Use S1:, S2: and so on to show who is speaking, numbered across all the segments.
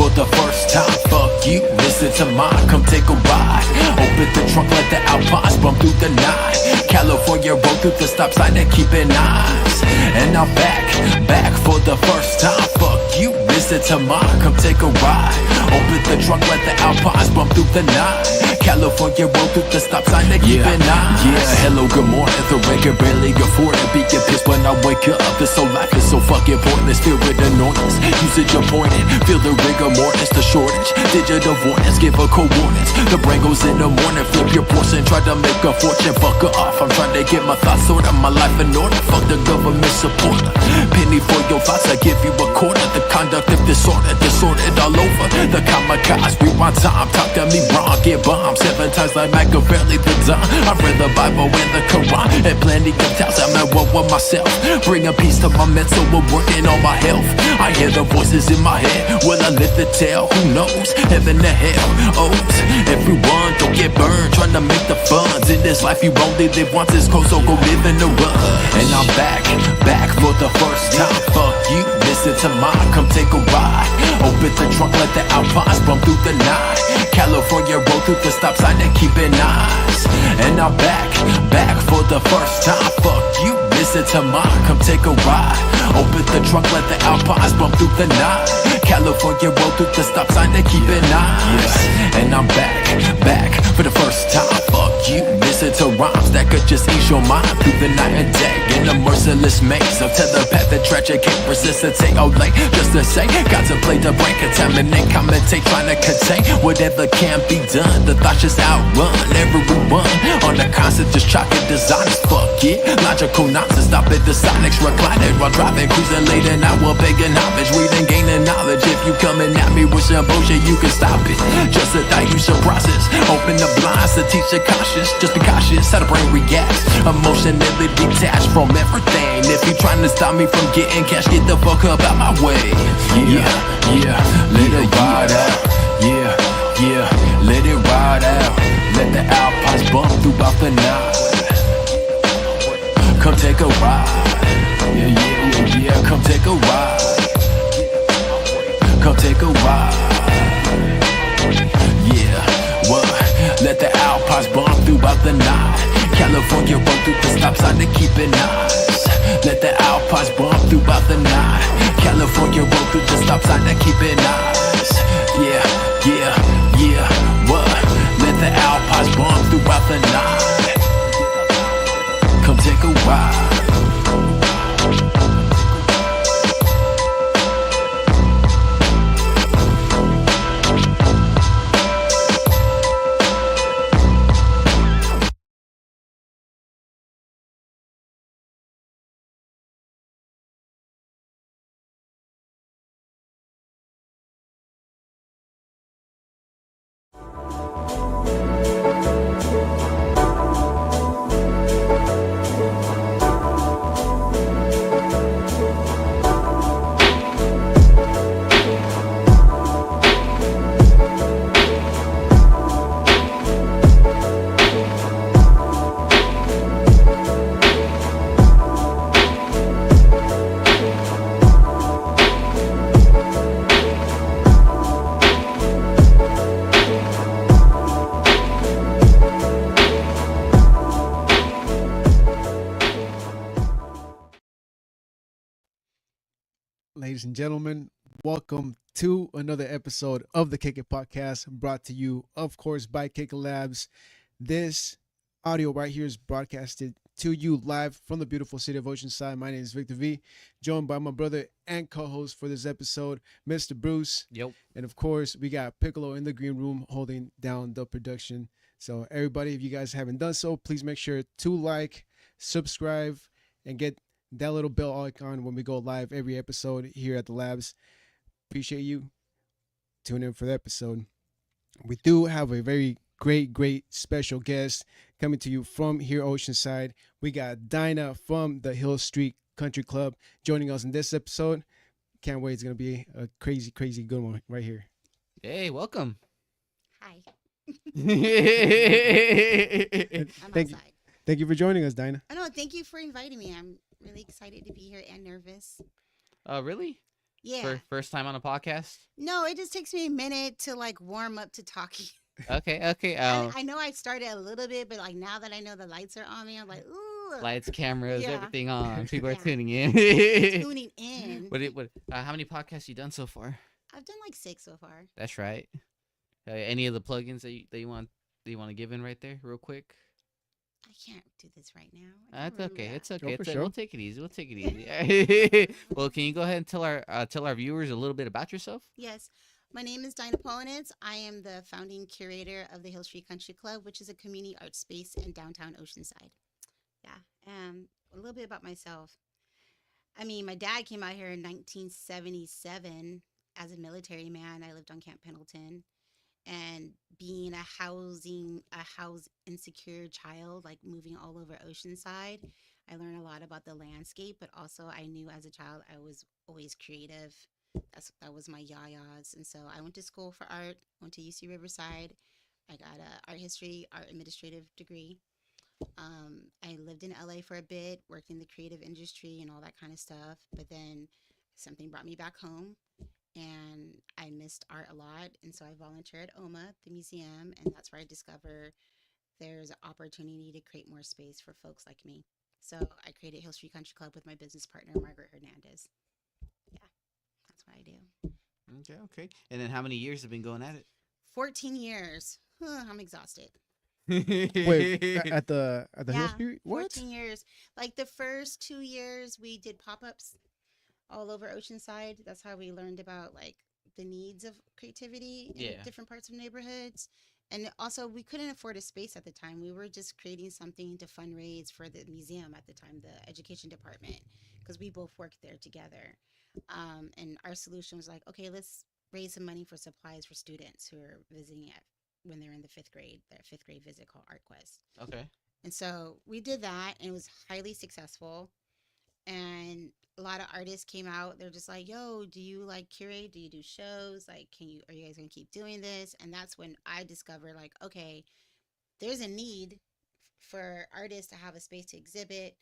S1: for the first time. Fuck you, listen to mine, come take a ride. Open the trunk, let the Alpines bump through the night. California roll through the stop sign and keeping eyes. And I'm back for the first time. Fuck you, listen to mine, come take a ride. Open the trunk, let the Alpines bump through the night. California roll through the stop sign and keeping eyes. Yeah, hello, good morning. The rain can barely afford to be get pissed when I wake up. This whole life is so fucking pointless. Feel with annoyance, usage appointed. Feel the rigor mortis, the shortage. Digital avoidance, give a coordinates. The brain goes in the morning, flip your portion. Try to make a fortune, fuck her off. I'm trying to get my thoughts sorted, my life in order. Fuck the government supporter. Penny for your thoughts, I give you a quarter. The conduct of disordered all over. The kamikaze, rewind time. Talk to me wrong, get bombed 7 times like Machiavelli the Don. I read the Bible and the Quran and plenty of times I'm at war with myself. Bring a peace to my mental, we're working on my health. I hear the voices in my head. Will I live to tell? Who knows? Heaven to hell. O's. Everyone don't get burned trying to make the funds. In this life you only live once, it's cold, so go live in the run. And I'm back for the first time. Fuck you, listen to mine, come take a ride. Open the trunk, let the Alpines bump through the night. California roll through the stop sign and keeping eyes. And I'm back for the first time. Fuck you, listen to mine, come take a ride. Open the trunk, let the Alpines bump through the night. California roll through the stop sign and keeping eyes. And I'm back for the first time. Fuck you, listen to rhymes that could just ease your mind through the night and day. In a merciless maze of telepathic tragic, can't resist and take all late. Just to say, contemplate the brain, contaminate, commentate, trying to contain whatever can be done. The thoughts just outrun everyone on the constant, just chalking designers. Fuck it, logical nonsense, stop it, the sonics reclining while driving, cruising late and I will begging homage, reading, gaining knowledge. If you coming at me with some bullshit, you can stop it. Just a thought you should process. Open the blinds to teach the cautious. Just be cautious how the brain reacts. Emotionally detached from everything. If you trying to stop me from getting cash, get the fuck up out my way. Yeah, let it ride out. Yeah, let it ride out. Let the Alpines bump throughout the night. Come take a ride. Yeah, come take a ride. Come take a ride. Yeah, what? Let the Alpines bump throughout the night. California roll through the stop sign to keep it nice. Let the Alpines bump throughout the night. California roll through the stop sign to keep it nice. Yeah, what? Let the Alpines bump throughout the night. Come take a ride.
S2: Ladies and gentlemen, welcome to another episode of the Kick It Podcast, brought to you, of course, by Kick It Labs. This audio right here is broadcasted to you live from the beautiful city of Oceanside. My name is Victor V, joined by my brother and co-host for this episode, Mr. Bruce.
S3: Yep.
S2: And of course, we got Piccolo in the green room holding down the production. So everybody, if you guys haven't done so, please make sure to like, subscribe, and get that little bell icon when we go live every episode here at the Labs. Appreciate you. Tune in for the episode. We do have a very great special guest coming to you from here Oceanside. We got Dinah from the Hill Street Country Club joining us in this episode. Can't wait. It's going to be a crazy good one right here.
S3: Hey, welcome.
S4: Hi. I'm
S2: Thank you.
S4: outside.
S2: Thank you for joining us, Dinah.
S4: Oh, no, thank you for inviting me. I'm really excited to be here and nervous.
S3: Really?
S4: Yeah.
S3: First time on a podcast?
S4: No, it just takes me a minute to like warm up to talking.
S3: Okay.
S4: I know I started a little bit, but like now that I know the lights are on me, I'm like, ooh.
S3: Lights, cameras,
S4: Yeah.
S3: everything on. People are
S4: Yeah.
S3: tuning in.
S4: Tuning in.
S3: How many podcasts you done so far?
S4: I've done like 6 so far.
S3: That's right. Any of the plugins that you want to give in right there, real quick?
S4: I can't do this right now. I can't
S3: That's okay.
S4: remember
S3: It's
S4: that.
S3: okay.
S2: for
S3: It's
S2: sure.
S3: We'll take it easy. We'll take it easy. Well, can you go ahead and tell our viewers a little bit about yourself?
S4: Yes. My name is Dinah Poellnitz. I am the founding curator of the Hill Street Country Club, which is a community art space in downtown Oceanside. Yeah. A little bit about myself. I mean, my dad came out here in 1977 as a military man. I lived on Camp Pendleton. And being a house insecure child, like moving all over Oceanside, I learned a lot about the landscape, but also I knew as a child I was always creative. That was my yayas. And so I went to school for art, went to UC Riverside. I got a art history, art administrative degree. I lived in LA for a bit, worked in the creative industry and all that kind of stuff. But then something brought me back home and I missed art a lot. And so I volunteer at OMA, the museum, and that's where I discover there's an opportunity to create more space for folks like me. So I created Hill Street Country Club with my business partner, Margaret Hernandez. Yeah, that's what I do.
S3: Okay. And then how many years have been going at it?
S4: 14 years. I'm exhausted.
S2: Wait, at the Hill
S4: Yeah,
S2: Street? What?
S4: 14 years. Like the first 2 years, we did pop-ups all over Oceanside. That's how we learned about like the needs of creativity in different parts of neighborhoods. And also, we couldn't afford a space at the time. We were just creating something to fundraise for the museum at the time, the education department, because we both worked there together. And our solution was like, okay, let's raise some money for supplies for students who are visiting it when they're in the 5th grade, their 5th grade visit called Art Quest.
S3: Okay.
S4: And so we did that, and it was highly successful. And a lot of artists came out. They're just like, yo, do you like curate? Do you do shows? Like, are you guys going to keep doing this? And that's when I discovered like, okay, there's a need for artists to have a space to exhibit,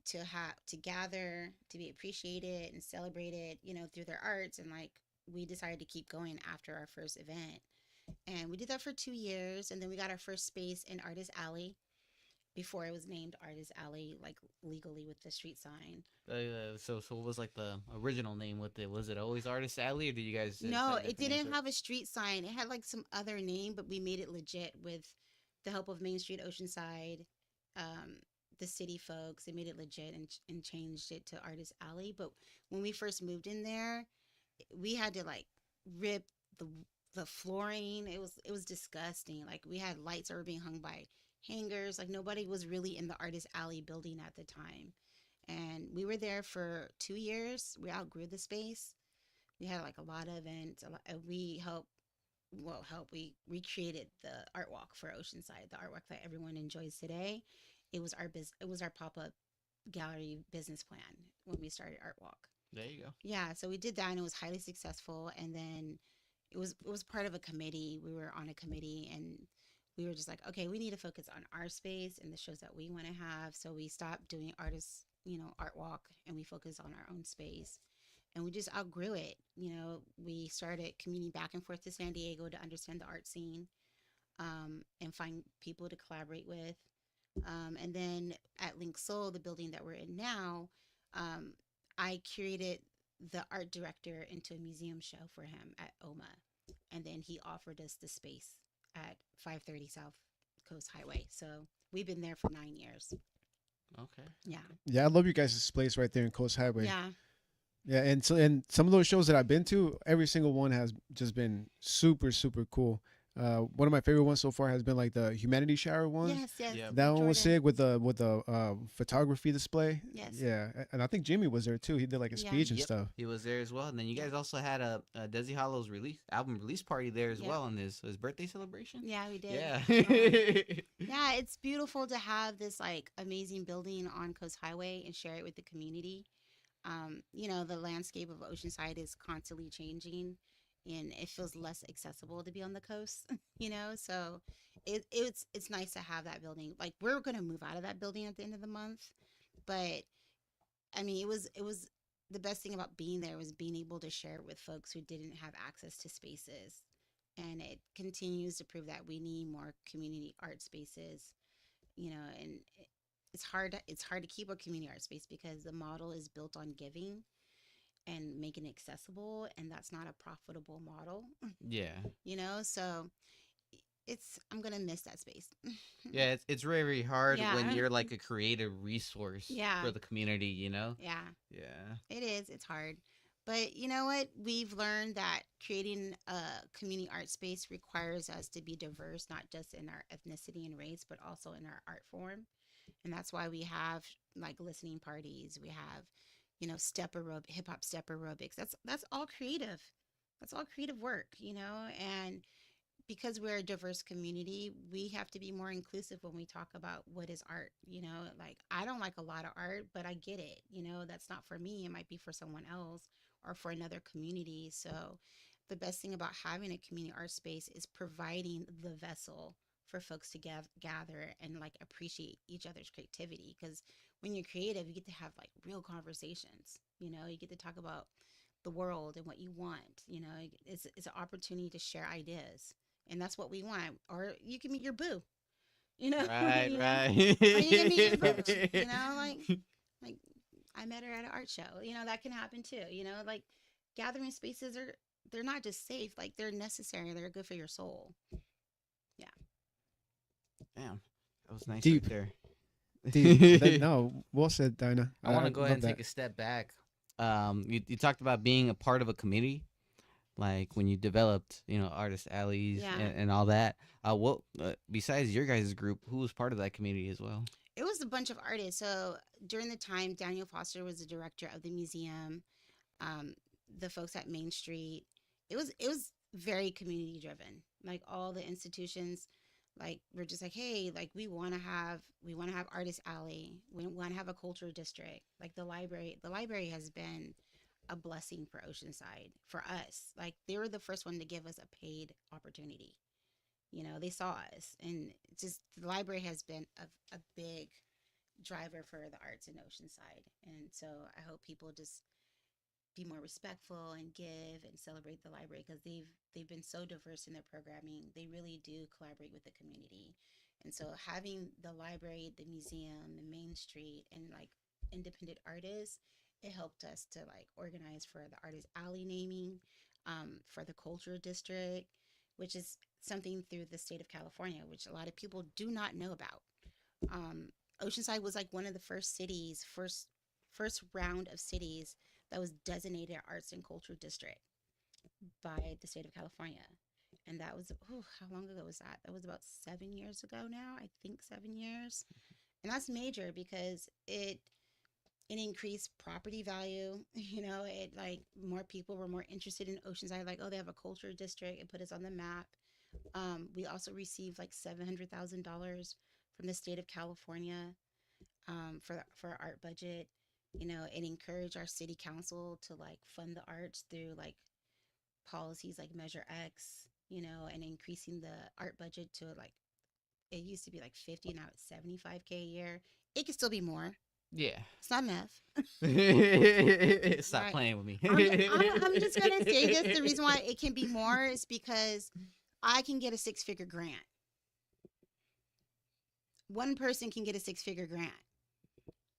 S4: to gather, to be appreciated and celebrated, through their arts. And like, we decided to keep going after our first event. And we did that for 2 years. And then we got our first space in Artist Alley before it was named Artist Alley, like legally with the street sign.
S3: So what was like the original name with it? Was it always Artist Alley, or did you guys?
S4: No, it didn't have a street sign. It had like some other name, but we made it legit with the help of Main Street Oceanside, the city folks. They made it legit and changed it to Artist Alley. But when we first moved in there, we had to like rip the flooring. It was disgusting. Like we had lights that were being hung by hangers. Like nobody was really in the Artist Alley building at the time. And we were there for 2 years. We outgrew the space. We had like a lot of events. We we recreated the art walk for Oceanside, the art walk that everyone enjoys today. It was our pop-up gallery business plan when we started Art Walk.
S3: There you go.
S4: Yeah, so we did that and it was highly successful. And then it was part of a committee. We were on a committee and we were just like, okay, we need to focus on our space and the shows that we want to have. So we stopped doing art walk, and we focused on our own space. And we just outgrew it. We started commuting back and forth to San Diego to understand the art scene, and find people to collaborate with. And then at Link Soul, the building that we're in now, I curated the art director into a museum show for him at OMA. And then he offered us the space at 530 South Coast Highway. So we've been there for 9 years.
S3: Okay.
S4: Yeah.
S2: Yeah, I love you guys' place right there in Coast Highway.
S4: Yeah.
S2: Yeah, and some of those shows that I've been to, every single one has just been super, super cool. One of my favorite ones so far has been like the humanity shower one.
S4: Yes.
S3: Yeah.
S2: That one was
S4: Jordan.
S2: sick with the photography display.
S4: Yes.
S2: Yeah, and I think Jimmy was there too. He did like a
S4: Yeah.
S2: speech and
S3: Yep,
S2: stuff.
S3: he was there as well. And then you guys also had a Desi Hollow's album release party there as
S4: Yep.
S3: well on his birthday celebration.
S4: Yeah, we did.
S3: Yeah.
S4: Yeah, it's beautiful to have this like amazing building on Coast Highway and share it with the community. The landscape of Oceanside is constantly changing and it feels less accessible to be on the coast, so it's nice to have that building. Like we're going to move out of that building at the end of the month, but I mean, it was the best thing about being there was being able to share it with folks who didn't have access to spaces. And it continues to prove that we need more community art spaces, and it's hard to keep a community art space because the model is built on giving and making it accessible, and that's not a profitable model.
S3: Yeah.
S4: So I'm gonna miss that space.
S3: Yeah, it's very, very hard
S4: Yeah.
S3: when you're like a creative resource
S4: Yeah.
S3: for the community.
S4: Yeah,
S3: Yeah.
S4: it is. It's hard. But you know what? We've learned that creating a community art space requires us to be diverse, not just in our ethnicity and race, but also in our art form. And that's why we have like listening parties. We have, hip hop step aerobics. That's all creative. That's all creative work, and because we're a diverse community, we have to be more inclusive when we talk about what is art. Like I don't like a lot of art, but I get it. That's not for me. It might be for someone else or for another community. So the best thing about having a community art space is providing the vessel for folks to gather and like appreciate each other's creativity. Because when you're creative, you get to have like real conversations. You get to talk about the world and what you want. It's an opportunity to share ideas, and that's what we want. Or you can meet your boo.
S3: Right, right.
S4: Or you can meet your boo. Like I met her at an art show. That can happen too. Like gathering spaces they're not just safe, like they're necessary. They're good for your soul. Yeah.
S3: Damn, that was nice
S2: Deep.
S3: right there.
S2: No, well said, Dinah.
S3: I want to go ahead and
S2: love
S3: take a step back. You talked about being a part of a community, like when you developed, artist alleys
S4: Yeah.
S3: and all that. What besides your guys' group, who was part of that community as well?
S4: It was a bunch of artists. So during the time, Daniel Foster was the director of the museum. The folks at Main Street. It was very community driven. Like all the institutions, like we're just like, hey, like we want to have artist alley. We want to have a culture district. Like the library. The library has been a blessing for Oceanside, for us. Like they were the first one to give us a paid opportunity. They saw us, and just the library has been a big driver for the arts in Oceanside. And so I hope people just be more respectful and give and celebrate the library, because they've been so diverse in their programming. They really do collaborate with the community. And so having the library, the museum, the Main Street, and like independent artists, it helped us to like organize for the artist alley naming, for the culture district, which is something through the state of California, which a lot of people do not know about. Oceanside was like one of the first round of cities that was designated arts and culture district by the state of California. And that was, how long ago was that? That was about 7 years ago now, I think 7 years. And that's major because it increased property value. It like more people were more interested in Oceanside. Like, oh, they have a culture district. It put us on the map. We also received like $700,000 from the state of California for our art budget. It encouraged our city council to like fund the arts through like policies like Measure X, and increasing the art budget to like, it used to be like 50, now it's 75K a year. It could still be more.
S3: Yeah.
S4: It's not meth.
S3: Stop
S4: Right.
S3: playing with me.
S4: I'm just going to say this. The reason why it can be more is because I can get a 6-figure grant. One person can get a 6-figure grant.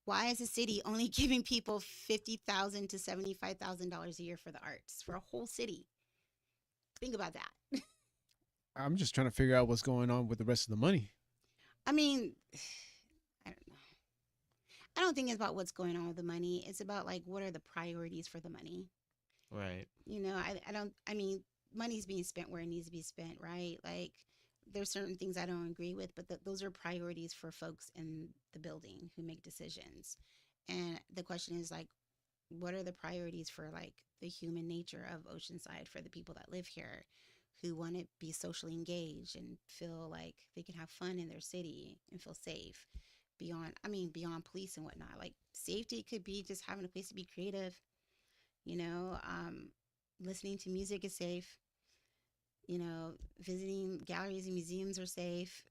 S4: Why is the city only giving people $50,000 to $75,000 a year for the arts for a whole city? Think about that.
S2: I'm just trying to figure out what's going on with the rest of the money.
S4: I mean, I don't know. I don't think it's about what's going on with the money. It's about like, what are the priorities for the money?
S3: Right.
S4: I mean, money's being spent where it needs to be spent, right? Like, there's certain things I don't agree with, but those are priorities for folks in the building who make decisions. And the question is like, what are the priorities for like the human nature of Oceanside, for the people that live here who want to be socially engaged and feel like they can have fun in their city and feel safe beyond police and whatnot. Like safety could be just having a place to be creative, listening to music is safe. Visiting galleries and museums are safe.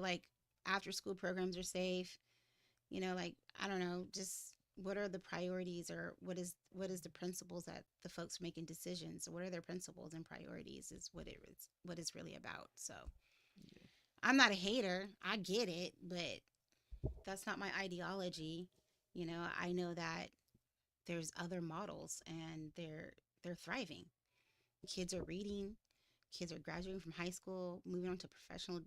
S4: Like after school programs are safe. Like, I don't know, just what are the priorities, or what is the principles that the folks making decisions, what are their principles and priorities is what it's really about. So I'm not a hater, I get it, but that's not my ideology. I know that there's other models, and they're thriving. Kids are reading, kids are graduating from high school, moving on to professional,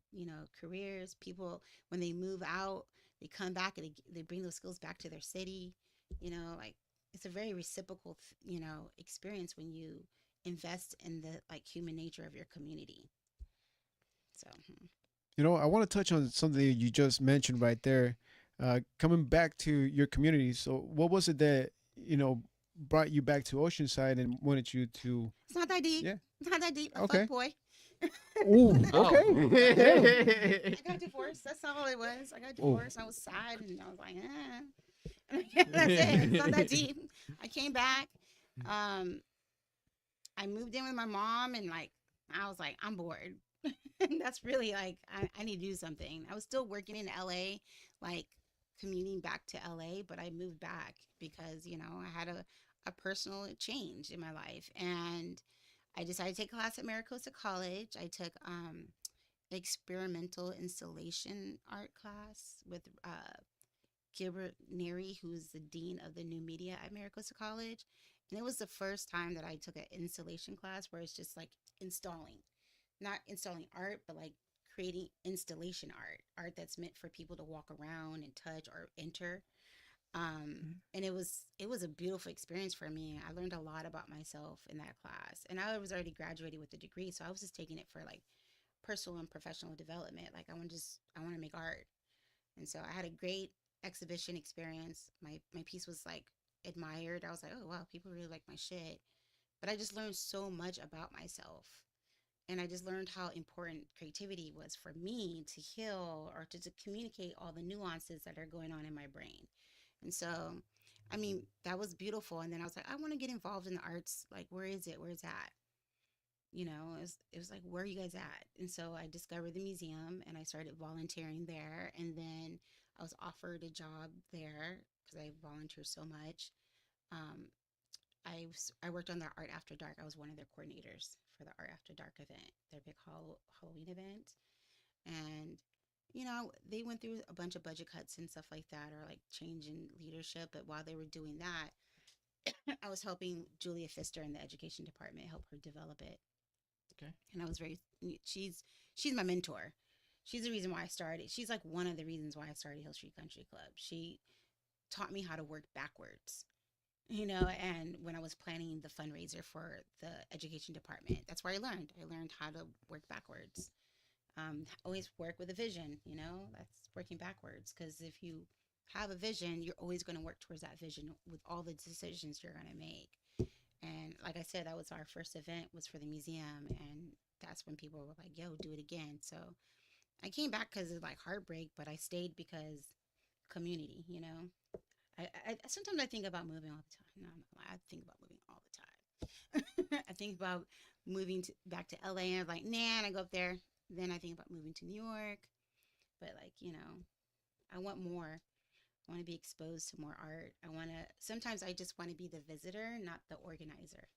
S4: careers. People, when they move out, they come back and they bring those skills back to their city. Like, it's a very reciprocal, experience when you invest in the, like, human nature of your community. So,
S2: I want to touch on something you just mentioned right there. Coming back to your community. So, what was it that brought you back to Oceanside and wanted you to?
S4: it's not that deep.
S2: Yeah.
S4: It's not that deep. A
S2: Okay.
S4: fuck boy.
S2: Ooh.
S3: Oh.
S2: Okay.
S4: I got divorced. That's not all it was. I got
S2: Oh.
S4: divorced. I was sad, and I was like, That's it. It's not that deep. I came back. Um, I moved in with my mom, and, like, I was like, I'm bored. That's really, like, I need to do something. I was still working in LA, like, commuting back to LA, but I moved back because, I had a personal change in my life. And I decided to take a class at Maricosta College. I took experimental installation art class with Gilbert Neary, who's the dean of the new media at Maricosta College. And it was the first time that I took an installation class where it's just like installing, not installing art, but like creating installation art that's meant for people to walk around and touch or enter. And it was a beautiful experience for me. I learned a lot about myself in that class, and I was already graduated with a degree, so I was just taking it for, like, personal and professional development. Like, I want to make art. And so I had a great exhibition experience. My piece was, like, admired. I was like, oh wow, people really like my shit. But I just learned so much about myself. And I just learned how important creativity was for me to heal, or to communicate all the nuances that are going on in my brain. And so, I mean, that was beautiful. And then I was like, I want to get involved in the arts. Like, where is it? Where's that? It was like, where are you guys at? And so I discovered the museum, and I started volunteering there. And then I was offered a job there because I volunteer so much. Um, I worked on their Art After Dark. I was one of their coordinators for the Art After Dark event, their big Halloween event. And, they went through a bunch of budget cuts and stuff like that, or like change in leadership. But while they were doing that, I was helping Julia Pfister in the education department, help her develop it.
S3: Okay.
S4: And I was she's my mentor. She's the reason why I started. She's like one of the reasons why I started Hill Street Country Club. She taught me how to work backwards. And when I was planning the fundraiser for the education department, that's where I learned. I learned how to work backwards. Always work with a vision, that's working backwards. Because if you have a vision, you're always going to work towards that vision with all the decisions you're going to make. And like I said, that was our first event, was for the museum. And that's when people were like, yo, do it again. So I came back because of, like, heartbreak, but I stayed because community. I sometimes I think about moving all the time. No, I'm not lying. I think about moving all the time. I think about moving back to LA, and I'm like, nah, and I go up there. Then I think about moving to New York. But, like, I want more. I want to be exposed to more art. Sometimes I just want to be the visitor, not the organizer.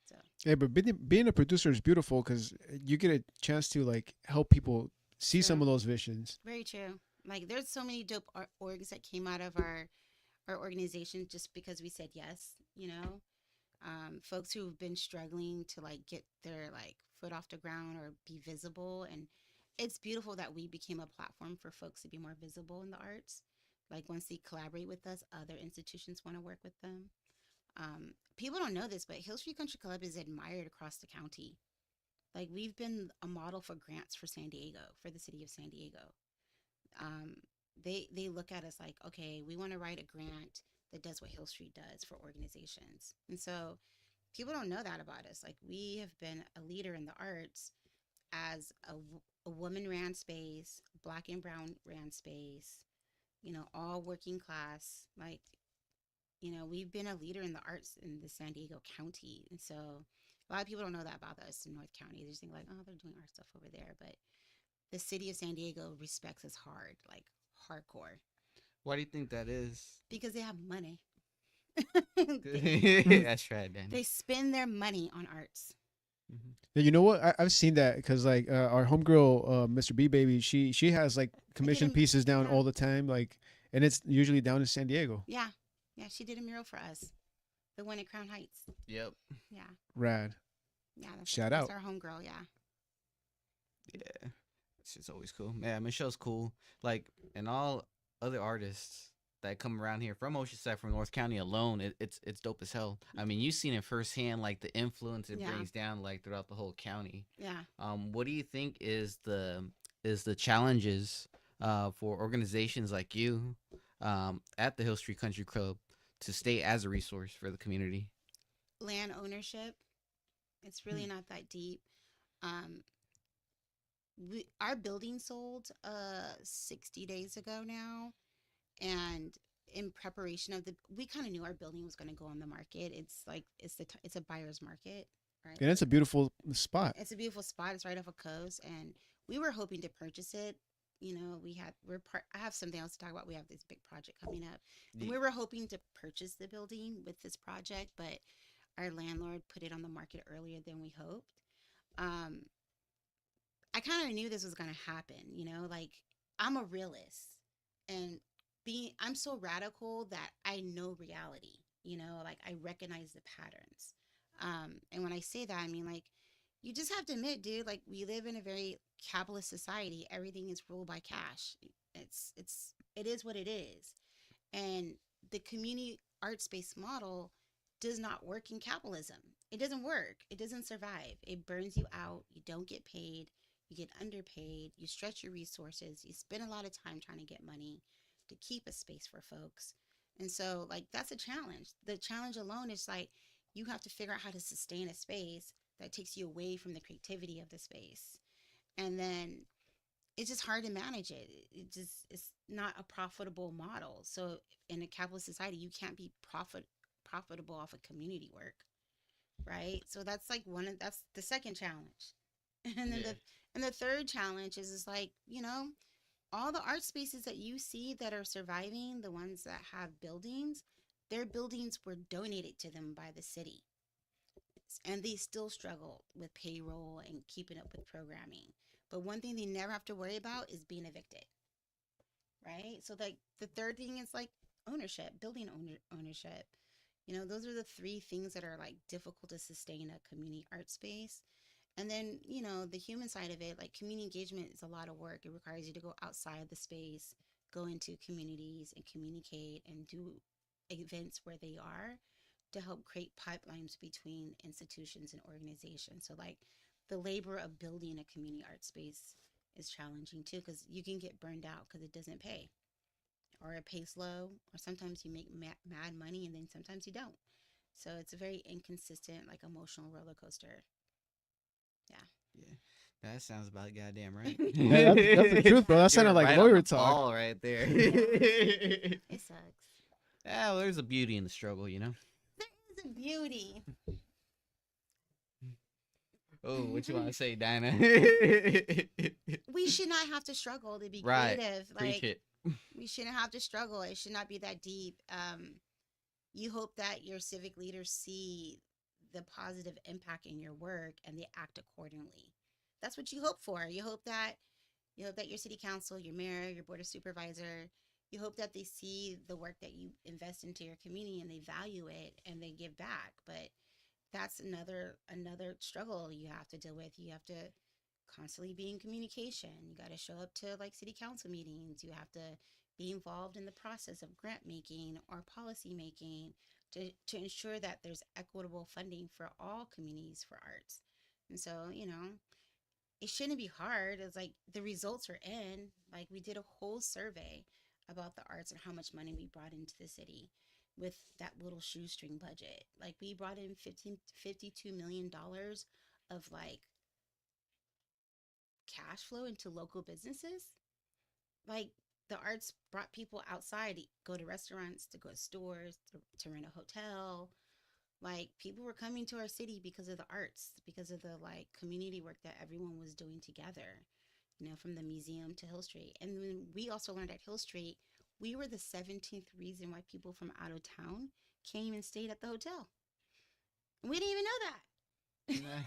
S4: So.
S2: Yeah, but being a producer is beautiful because you get a chance to, like, help people see
S4: True.
S2: some of those visions.
S4: Very true. Like, there's so many dope orgs that came out of our organization just because we said yes. Folks who've been struggling to, like, get their, like, foot off the ground or be visible. And it's beautiful that we became a platform for folks to be more visible in the arts. Like, once they collaborate with us, other institutions want to work with them. People don't know this, but Hill Street Country Club is admired across the county. Like, we've been a model for grants for San Diego, for the city of San Diego. They look at us like, okay, we want to write a grant that does what Hill Street does for organizations. And so people don't know that about us. Like, we have been a leader in the arts as a woman ran space, Black and brown ran space, all working class. Like, we've been a leader in the arts in the San Diego County. And so a lot of people don't know that about us in North County. They just think, like, oh, they're doing art stuff over there. But the city of San Diego respects us hard, like hardcore.
S3: Why do you think that is?
S4: because they have money.
S3: That's right, Danny.
S4: They spend their money on arts.
S2: Yeah, you know what? I've seen that because like our homegirl, Mr. B Baby, she has like commission
S4: a-
S2: pieces down
S4: yeah.
S2: all the time, like, and it's usually down in San Diego.
S4: Yeah, yeah. She did a mural for us, the one at Crown Heights.
S3: Yep.
S4: Yeah,
S2: Rad.
S4: yeah.
S2: Shout
S4: that's
S2: out.
S4: our homegirl. Yeah.
S3: Yeah. It's just always cool. Yeah, Michelle's cool. Like, and all other artists that come around here from Oceanside, from North County alone, it's dope as hell. I mean, you've seen it firsthand, like the influence it
S4: Yeah.
S3: brings down, like throughout the whole county.
S4: Yeah.
S3: What do you think is the challenges for organizations like you at the Hill Street Country Club to stay as a resource for the community?
S4: Land ownership. It's really not that deep. Um, our building sold 60 days ago now, and in preparation of we kind of knew our building was going to go on the market. It's like it's a buyer's market, right?
S2: And it's a beautiful spot.
S4: It's a beautiful spot. It's right off a coast, and we were hoping to purchase it. You know, I have something else to talk about. We have this big project coming up, and we were hoping to purchase the building with this project, but our landlord put it on the market earlier than we hoped. I kind of knew this was going to happen, you know, like I'm a realist, and I'm so radical that I know reality, you know, like I recognize the patterns. And when I say that, I mean, like, you just have to admit, dude, like we live in a very capitalist society. Everything is ruled by cash. It is what it is. And the community art space model does not work in capitalism. It doesn't work. It doesn't survive. It burns you out. You don't get paid. You get underpaid. You stretch your resources. You spend a lot of time trying to get money to keep a space for folks. And so, like, that's a challenge. The challenge alone is like you have to figure out how to sustain a space that takes you away from the creativity of the space. And then it's just hard to manage it. It's not a profitable model. So in a capitalist society, you can't be profitable off of community work, right? So that's like that's the second challenge. And then the third challenge is like, you know, all the art spaces that you see that are surviving, the ones that have buildings, their buildings were donated to them by the city. And they still struggle with payroll and keeping up with programming. But one thing they never have to worry about is being evicted, right? So like the third thing is like ownership, building ownership. You know, those are the three things that are like difficult to sustain a community art space. And then, you know, the human side of it, like community engagement is a lot of work. It requires you to go outside the space, go into communities and communicate and do events where they are to help create pipelines between institutions and organizations. So like the labor of building a community art space is challenging too, because you can get burned out because it doesn't pay, or it pays low, or sometimes you make mad money and then sometimes you don't. So it's a very inconsistent, like emotional roller coaster.
S3: Yeah, that sounds about goddamn right.
S2: Yeah, that's the truth, bro. That sounded
S3: You're
S2: like
S3: right on
S2: lawyer
S3: the
S2: talk.
S3: ball right there.
S4: It sucks.
S3: Yeah, well, there's a beauty in the struggle, you know.
S4: There is a beauty.
S3: Oh, what you want to say, Dinah?
S4: We should not have to struggle to be
S3: Right.
S4: creative.
S3: Preach
S4: Like
S3: it.
S4: we shouldn't have to struggle. It should not be that deep. You hope that your civic leaders see the positive impact in your work and they act accordingly. That's what you hope for. You hope that your city council, your mayor, your board of supervisor, you hope that they see the work that you invest into your community and they value it and they give back. But that's another struggle you have to deal with. You have to constantly be in communication. You got to show up to like city council meetings. You have to be involved in the process of grant making or policy making to ensure that there's equitable funding for all communities for arts. And so, you know, it shouldn't be hard. It's like the results are in. Like we did a whole survey about the arts and how much money we brought into the city with that little shoestring budget. Like we brought in $52 million of like cash flow into local businesses. Like the arts brought people outside to go to restaurants, to go to stores, to rent a hotel. Like people were coming to our city because of the arts, because of the like community work that everyone was doing together, you know, from the museum to Hill Street. And then we also learned at Hill Street, we were the 17th reason why people from out of town came and stayed at the hotel. We didn't even know that.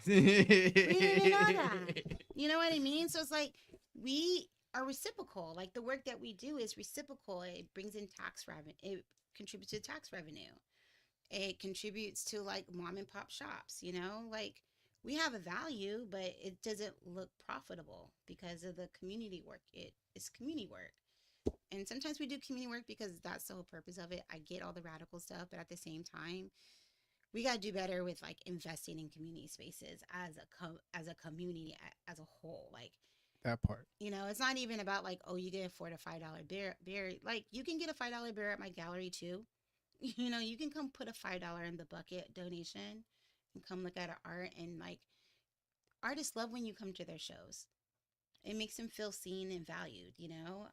S4: We didn't even know that. You know what I mean? So it's like we are reciprocal. Like the work that we do is reciprocal. It brings in tax revenue. It contributes to tax revenue. It contributes to like mom and pop shops, you know? Like we have a value, but it doesn't look profitable because of the community work. It's community work. And sometimes we do community work because that's the whole purpose of it. I get all the radical stuff, but at the same time, we got to do better with like investing in community spaces as a community as a whole. Like
S2: That part.
S4: you know, it's not even about like, oh, you can afford a $5 beer. Like you can get a $5 beer at my gallery too. You know, you can come put a $5 in the bucket donation and come look at our art. And like artists love when you come to their shows. It makes them feel seen and valued, you know.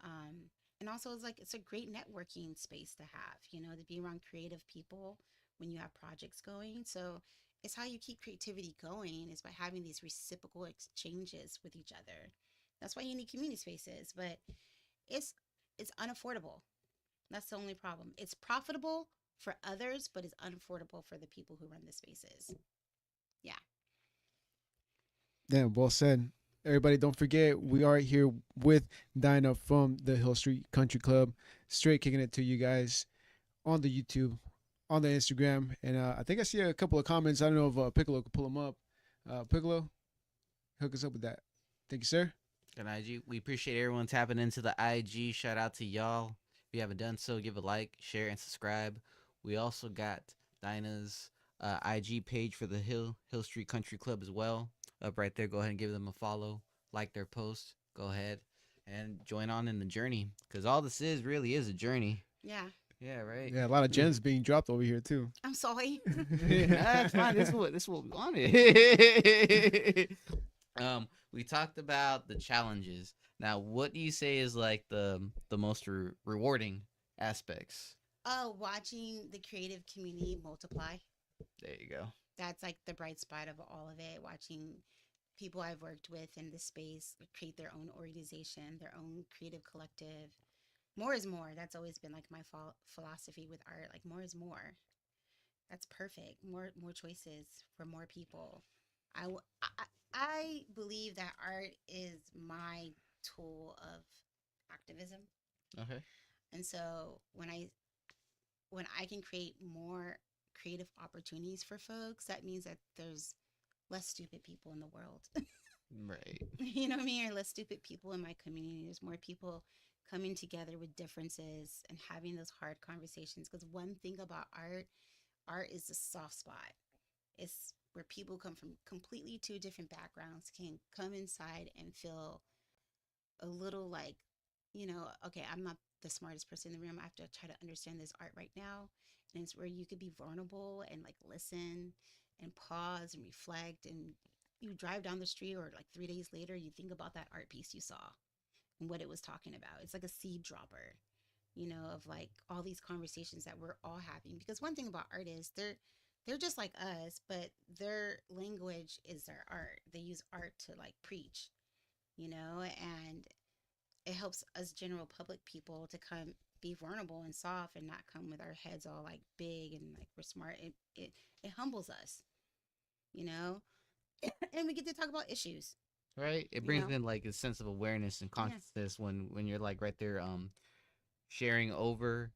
S4: And also it's like it's a great networking space to have, you know, to be around creative people when you have projects going. So it's how you keep creativity going is by having these reciprocal exchanges with each other. That's why you need community spaces, but it's unaffordable. That's the only problem. It's profitable for others, but it's unaffordable for the people who run the spaces. Yeah.
S2: Damn, well said. Everybody, don't forget, we are here with Dinah from the Hill Street Country Club, straight kicking it to you guys on the YouTube, on the Instagram. And I think I see a couple of comments. I don't know if Piccolo could pull them up. Piccolo, hook us up with that. Thank you, sir.
S3: And IG, we appreciate everyone tapping into the IG. Shout out to y'all. If you haven't done so, give a like, share, and subscribe. We also got Dinah's IG page for the Hill Street Country Club as well. Up right there. Go ahead and give them a follow. Like their post. Go ahead and join on in the journey. Because all this really is a journey.
S4: Yeah.
S3: Yeah, right?
S2: Yeah, a lot of gems being dropped over here, too.
S4: I'm sorry.
S3: That's fine. This is what we wanted. We talked about the challenges. Now, what do you say is like the most rewarding aspects?
S4: Oh, watching the creative community multiply.
S3: There you go.
S4: That's like the bright spot of all of it. Watching people I've worked with in this space create their own organization, their own creative collective. More is more. That's always been like my philosophy with art. Like more is more. That's perfect. More choices for more people. I believe that art is my tool of activism.
S3: Okay.
S4: And so when I can create more creative opportunities for folks, that means that there's less stupid people in the world.
S3: Right.
S4: You know what I mean? Or less stupid people in my community. There's more people coming together with differences and having those hard conversations. Because one thing about art is the soft spot. It's where people come from completely two different backgrounds can come inside and feel a little like, you know, okay, I'm not the smartest person in the room. I have to try to understand this art right now. And it's where you could be vulnerable and like listen and pause and reflect. And you drive down the street or like 3 days later, you think about that art piece you saw and what it was talking about. It's like a seed dropper, you know, of like all these conversations that we're all having. Because one thing about artists, they're just like us, but their language is their art. They use art to like preach, you know, and it helps us general public people to come be vulnerable and soft and not come with our heads all like big and like we're smart. It humbles us, you know, and we get to talk about issues.
S3: Right. It brings in like a sense of awareness and consciousness when you're like right there sharing over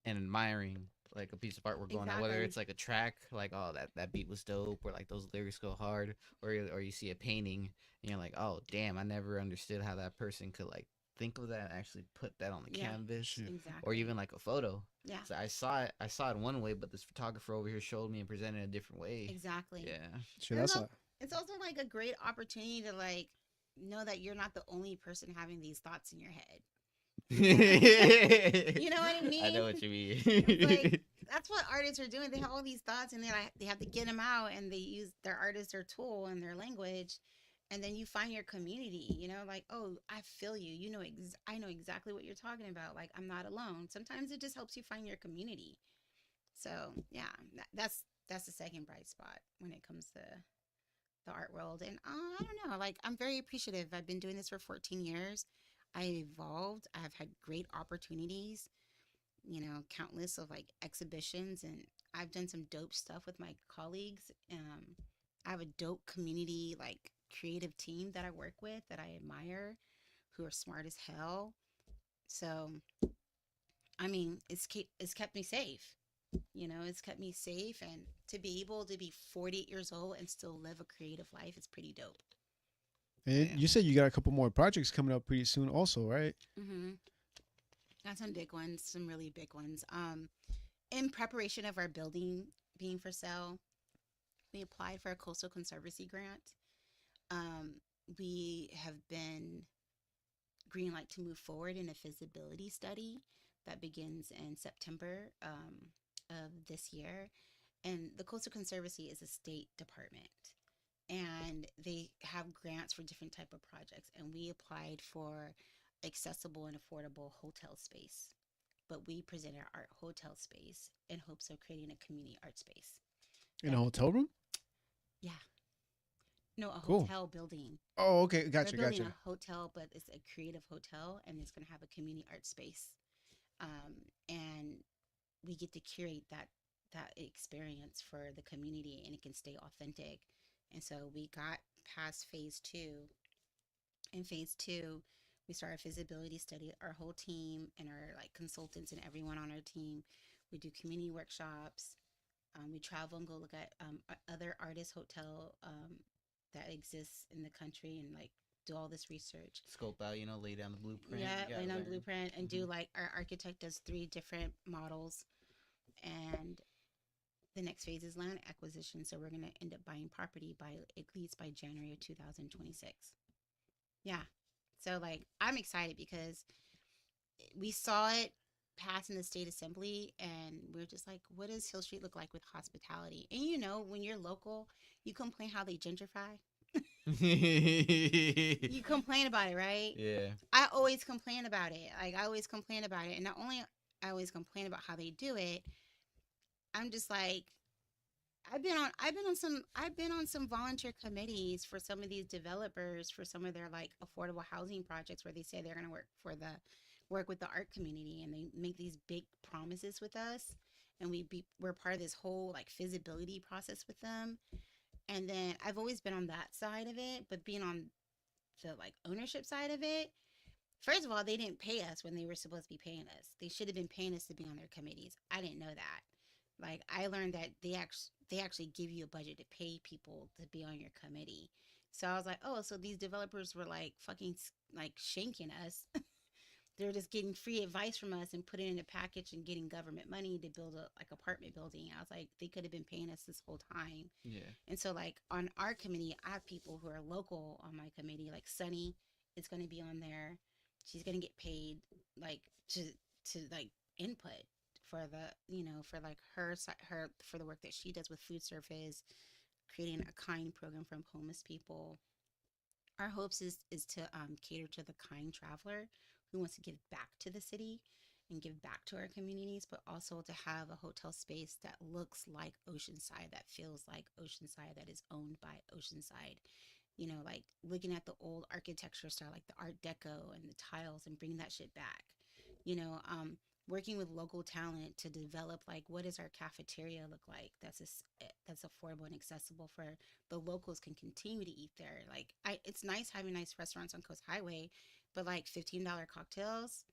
S3: and admiring like a piece of artwork going on, whether it's like a track, like, oh, that beat was dope, or like those lyrics go hard, or you see a painting and you're like, oh damn, I never understood how that person could like think of that and actually put that on the canvas.
S4: Exactly.
S3: Or even like a photo.
S4: Yeah.
S3: So I saw it one way, but this photographer over here showed me and presented it a different way.
S4: Exactly.
S3: Yeah.
S2: Sure,
S4: It's also like a great opportunity to like know that you're not the only person having these thoughts in your head. You know what I mean?
S3: I know what you mean.
S4: Like that's what artists are doing. They have all these thoughts and they have to get them out, and they use their art as their tool and their language. And then you find your community, you know, like, oh, I feel you. You know, I know exactly what you're talking about. Like, I'm not alone. Sometimes it just helps you find your community. So yeah, that's the second bright spot when it comes to the art world. And I don't know, like, I'm very appreciative. I've been doing this for 14 years. I evolved. I've had great opportunities. countless of like exhibitions, and I've done some dope stuff with my colleagues. I have a dope community, like creative team that I work with that I admire, who are smart as hell. So, I mean, it's kept me safe. It's kept me safe, and to be able to be 48 years old and still live a creative life is pretty dope.
S2: And
S3: Yeah.
S2: you said you got a couple more projects coming up pretty soon, also, right?
S4: Mm-hmm. Got some big ones, some really big ones. In preparation of our building being for sale, we applied for a coastal conservancy grant. Um, we have been green light to move forward in a feasibility study that begins in September of this year. And the Coastal Conservancy is a state department, and they have grants for different type of projects. And we applied for accessible and affordable hotel space, but we presented our art hotel space in hopes of creating a community art space.
S2: In a hotel room?
S4: Yeah. No, a
S2: Cool.
S4: hotel building.
S2: Oh, okay.
S4: We're
S2: Gotcha,
S4: building
S2: gotcha.
S4: a hotel, but it's a creative hotel, and it's going to have a community art space. And we get to curate that experience for the community, and it can stay authentic. And so we got past phase two. In phase two, we started a feasibility study. Our whole team and our like consultants and everyone on our team, we do community workshops. We travel and go look at other artist hotel that exists in the country, and like do all this research.
S3: Scope out, lay down the blueprint.
S4: Yeah,
S3: You gotta
S4: lay down
S3: learn.
S4: blueprint and do like our architect does 3 different models, and the next phase is land acquisition. So we're gonna end up buying property by at least by January of 2026. Yeah, so like I'm excited because we saw it pass in the state assembly, and we're just like, what does Hill Street look like with hospitality? And when you're local, you complain how they gentrify. You complain about it, right?
S3: Yeah.
S4: I always complain about it. Like I always complain about it, and not only I always complain about how they do it, I'm just like, I've been on some volunteer committees for some of these developers for some of their like affordable housing projects where they say they're going to work with the art community, and they make these big promises with us, and we're part of this whole like feasibility process with them. And then I've always been on that side of it, but being on the like ownership side of it, first of all, they didn't pay us when they were supposed to be paying us. They should have been paying us to be on their committees. I didn't know that. Like I learned that they actually give you a budget to pay people to be on your committee. So I was like, oh, so these developers were like fucking like shanking us. They're just getting free advice from us and putting it in a package and getting government money to build a like apartment building. I was like, they could have been paying us this whole time.
S3: Yeah.
S4: And so like on our committee, I have people who are local on my committee, like Sunny is going to be on there. She's going to get paid like to like input for the, for like her for the work that she does with food service, creating a kind program for homeless people. Our hopes is to cater to the kind traveler who wants to give back to the city and give back to our communities, but also to have a hotel space that looks like Oceanside, that feels like Oceanside, that is owned by Oceanside. Like looking at the old architecture style, like the Art Deco and the tiles, and bringing that shit back. Working with local talent to develop like what does our cafeteria look like that's affordable and accessible for the locals can continue to eat there. Like it's nice having nice restaurants on Coast Highway, but like $15 cocktails,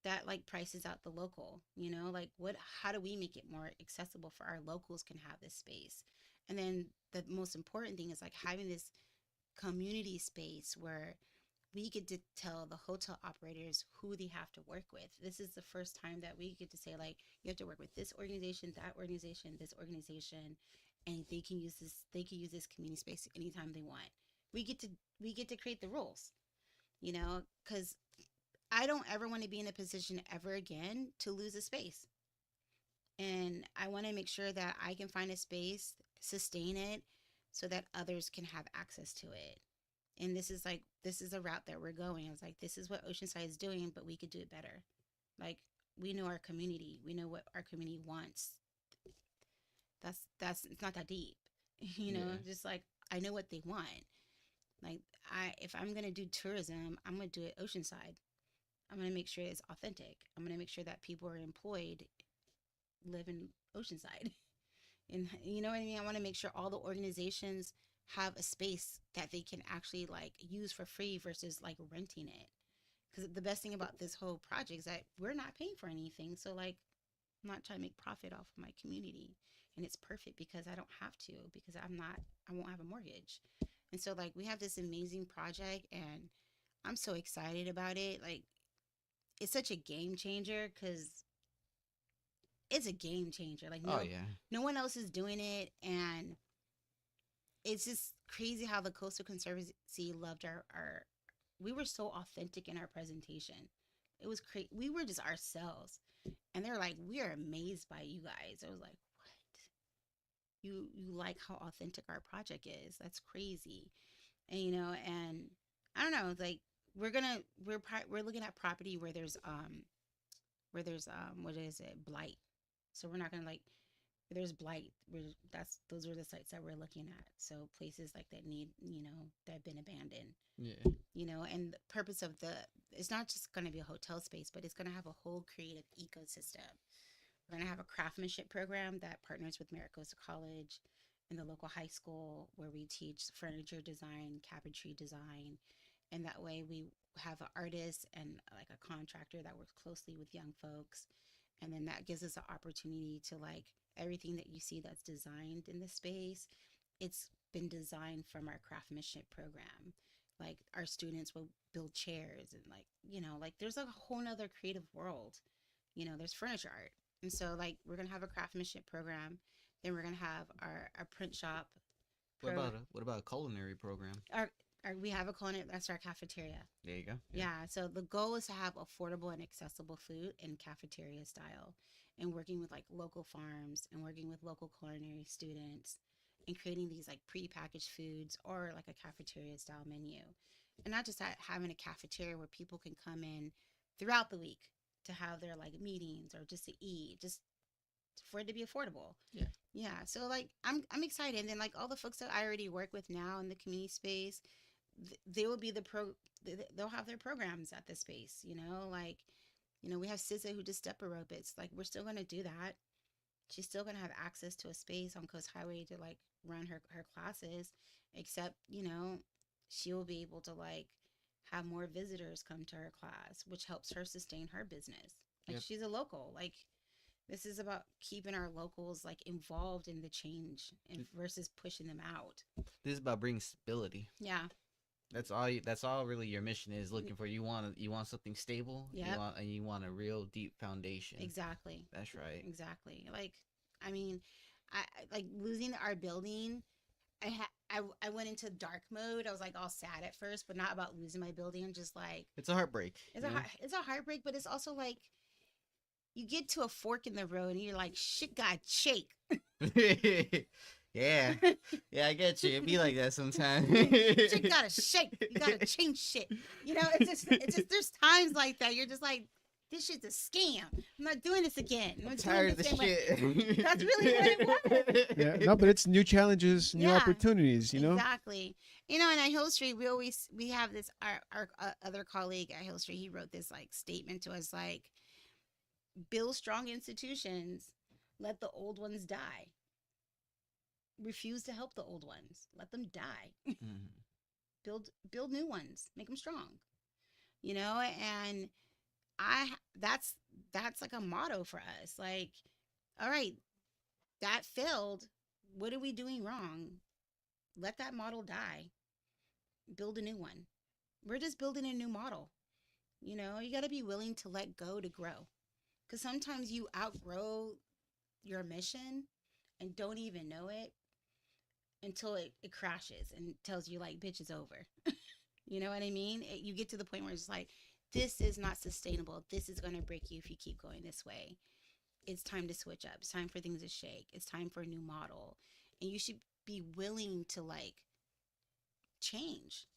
S4: that like prices out the local. Like how do we make it more accessible for our locals can have this space? And then the most important thing is like having this community space where we get to tell the hotel operators who they have to work with. This is the first time that we get to say, like, you have to work with this organization, that organization, this organization, and they can use this community space anytime they want. We get to create the rules, because I don't ever want to be in a position ever again to lose a space. And I want to make sure that I can find a space, sustain it, so that others can have access to it. And this is a route that we're going. I was like, this is what Oceanside is doing, but we could do it better. Like, we know our community. We know what our community wants. It's not that deep,
S3: Yeah.
S4: just like, I know what they want. Like, if I'm going to do tourism, I'm going to do it Oceanside. I'm going to make sure it's authentic. I'm going to make sure that people are employed, live in Oceanside. And you know what I mean? I want to make sure all the organizations have a space that they can actually like use for free versus like renting it. Because the best thing about this whole project is that we're not paying for anything. So like, I'm not trying to make profit off of my community. And it's perfect because I don't have to, because I won't have a mortgage. And so like we have this amazing project and I'm so excited about it. Like it's such a game changer because it's a game changer. Like
S3: Oh yeah.
S4: no one else is doing it. And it's just crazy how the Coastal Conservancy loved our we were so authentic in our presentation. It was crazy. We were just ourselves. And they're like, we are amazed by you guys. I was like, what? You like how authentic our project is? That's crazy. And you know, and I don't know, like we're looking at property where there's what is it, blight. So we're not gonna like where there's blight. Those are the sites that we're looking at. So places like that need, you know, that have been abandoned.
S3: Yeah.
S4: You know, and the purpose of it's not just going to be a hotel space, but it's going to have a whole creative ecosystem. We're going to have a craftsmanship program that partners with Maricosta College and the local high school where we teach furniture design, cabinetry design. And that way we have an artist and like a contractor that works closely with young folks. And then that gives us an opportunity to like everything that you see that's designed in the space, it's been designed from our craftsmanship program. Like our students will build chairs and like, you know, like there's a whole nother creative world. You know, there's furniture art. And so like we're gonna have a craftsmanship program. Then we're gonna have our print shop.
S3: What about a culinary program?
S4: We have a culinary, that's our cafeteria.
S3: There you go.
S4: Yeah. So the goal is to have affordable and accessible food in cafeteria style, and working with like local farms and working with local culinary students and creating these like pre-packaged foods or like a cafeteria style menu. And not just that, having a cafeteria where people can come in throughout the week to have their like meetings or just to eat, just for it to be affordable.
S3: Yeah.
S4: Yeah. So like I'm excited. And then like all the folks that I already work with now in the community space, they will be they'll have their programs at the space, you know, like, you know, we have s8e7 who does step aerobics. Like we're still going to do that. She's still going to have access to a space on Coast Highway to like run her classes, except, you know, she will be able to like have more visitors come to her class, which helps her sustain her business. Like she's a local, like this is about keeping our locals like involved in the change and versus pushing them out.
S3: This is about bringing stability.
S4: Yeah.
S3: That's all really your mission is looking for. You want something stable.
S4: Yeah.
S3: You want a real deep foundation.
S4: Exactly.
S3: That's right.
S4: Exactly. Like, I mean, I like losing our building. I went into dark mode. I was like all sad at first, but not about losing my building. Just like
S3: it's a heartbreak.
S4: It's a heartbreak, but it's also like you get to a fork in the road and you're like, shit got shake.
S3: Yeah, I get you. It be like that sometimes.
S4: Shit gotta shake. You gotta change shit. You know, it's just there's times like that. You're just like, this shit's a scam. I'm not doing this again.
S3: I'm tired of this shit.
S4: That's really what it was.
S2: Yeah, no, but it's new challenges, new opportunities. You know,
S4: exactly. You know, and at Hill Street, we have this. Our other colleague at Hill Street, he wrote this like statement to us like, build strong institutions, let the old ones die. Refuse to help the old ones, let them die. Mm-hmm. Build new ones, make them strong. You know, and that's like a motto for us. Like, all right, that failed. What are we doing wrong? Let that model die. Build a new one. We're just building a new model. You know, you got to be willing to let go to grow. Because sometimes you outgrow your mission and don't even know it until it crashes and tells you like, bitch, it's over. You know what I mean? You get to the point where it's like, this is not sustainable. This is going to break you if you keep going this way. It's time to switch up. It's time for things to shake. It's time for a new model. And you should be willing to like change.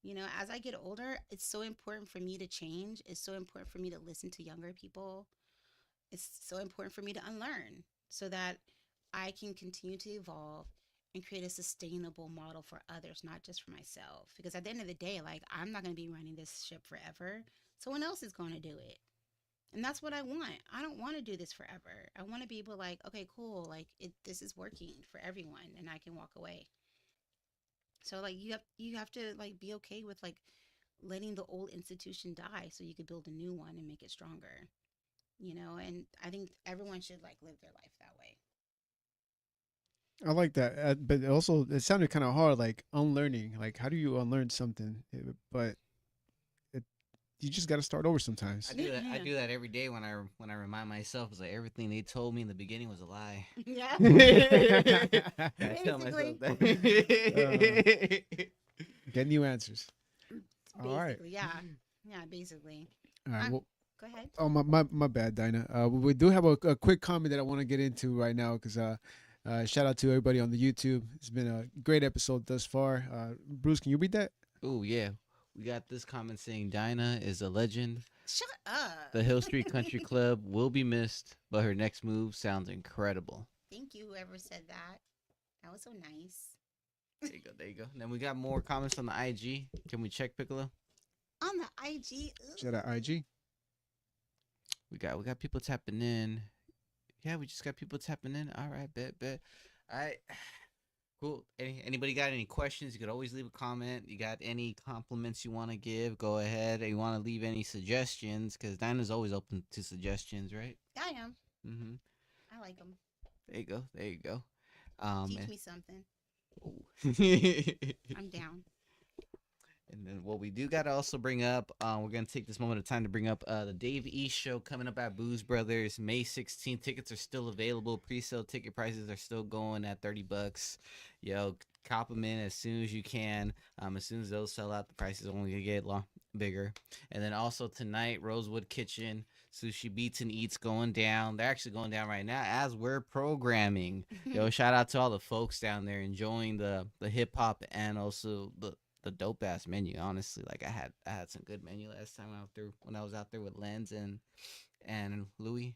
S4: You know, as I get older, it's so important for me to change. It's so important for me to listen to younger people. It's so important for me to unlearn so that I can continue to evolve and create a sustainable model for others, not just for myself. Because at the end of the day, like, I'm not going to be running this ship forever. someone else is going to do it. And that's what I want. I don't want to do this forever. I want to be able to like, okay, cool. Like this is working for everyone and I can walk away. So like you have to like be okay with like letting the old institution die so you could build a new one and make it stronger. And I think everyone should like live their life that way.
S2: I like that, but also it sounded kind of hard, like unlearning. Like, how do you unlearn something? But you just got to start over sometimes.
S3: I do that. I do that every day when I remind myself, it's like everything they told me in the beginning was a lie.
S4: Yeah.
S3: I tell myself
S2: Basically.
S3: that.
S2: Get new answers.
S4: Basically,
S2: All right.
S4: yeah, basically.
S2: All right. Well,
S4: Go ahead.
S2: oh my bad, Dinah. We do have a quick comment that I want to get into right now because shout out to everybody on the YouTube. It's been a great episode thus far. Bruce, can you read that?
S3: Oh yeah, we got this comment saying Dinah is a legend.
S4: Shut up.
S3: The Hill Street Country Club will be missed, but her next move sounds incredible.
S4: Thank you, whoever said that. That was so nice.
S3: There you go. There you go. And then we got more comments on the IG. Can we check Piccolo?
S4: On the IG. Ugh.
S2: Shout out IG.
S3: We got people tapping in. Yeah, we just got people tapping in. All right, bet. All right. Cool. Anybody got any questions? You could always leave a comment. You got any compliments you want to give? Go ahead. You want to leave any suggestions? Because Dinah's always open to suggestions, right?
S4: I am.
S3: Mm-hmm.
S4: I like them.
S3: There you go. There you go.
S4: Teach me something. I'm down.
S3: And then what we do got to also bring up, we're going to take this moment of time to bring up the Dave East show coming up at Booze Brothers May 16th. Tickets are still available. Pre-sale ticket prices are still going at $30. Yo, cop them in as soon as you can. As soon as those sell out, the prices are only going to get bigger. And then also tonight, Rosewood Kitchen, Sushi Beats and Eats going down. They're actually going down right now as we're programming. Yo, shout out to all the folks down there enjoying the hip hop and also the dope ass menu. Honestly, like I had some good menu last time when I was out there with Lenz and Louis.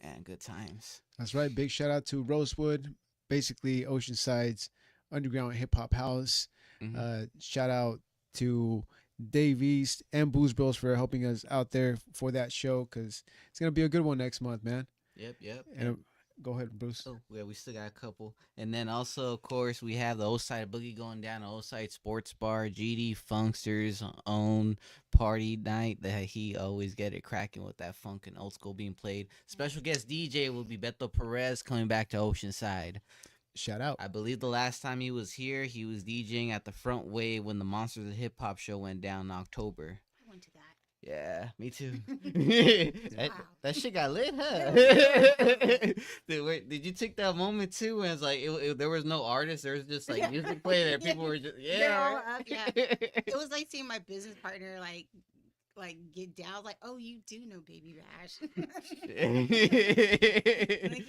S3: Man, good times.
S2: That's right. Big shout out to Rosewood, basically Oceanside's underground hip hop house.
S3: Mm-hmm.
S2: Shout out to Dave East and Booze Bros for helping us out there for that show because it's gonna be a good one next month, man.
S3: Yep.
S2: And go ahead, Bruce.
S3: Oh, yeah, we still got a couple. And then also, of course, we have the Oside Boogie going down, the Oside Sports Bar, GD Funkster's own party night that he always get it cracking with that funk and old school being played. Special guest DJ will be Beto Perez coming back to Oceanside.
S2: Shout out.
S3: I believe the last time he was here, he was DJing at the Front Wave when the Monsters of Hip Hop show went down in October.
S4: I went to that.
S3: Yeah, me too.
S4: Wow.
S3: that shit got lit, huh? Did you take that moment too when it's like there was no artist, there was just like music playing and people were just
S4: They're all
S3: right?
S4: up, yeah. It was like seeing my business partner like get down, like, oh, you do know Baby Bash. Look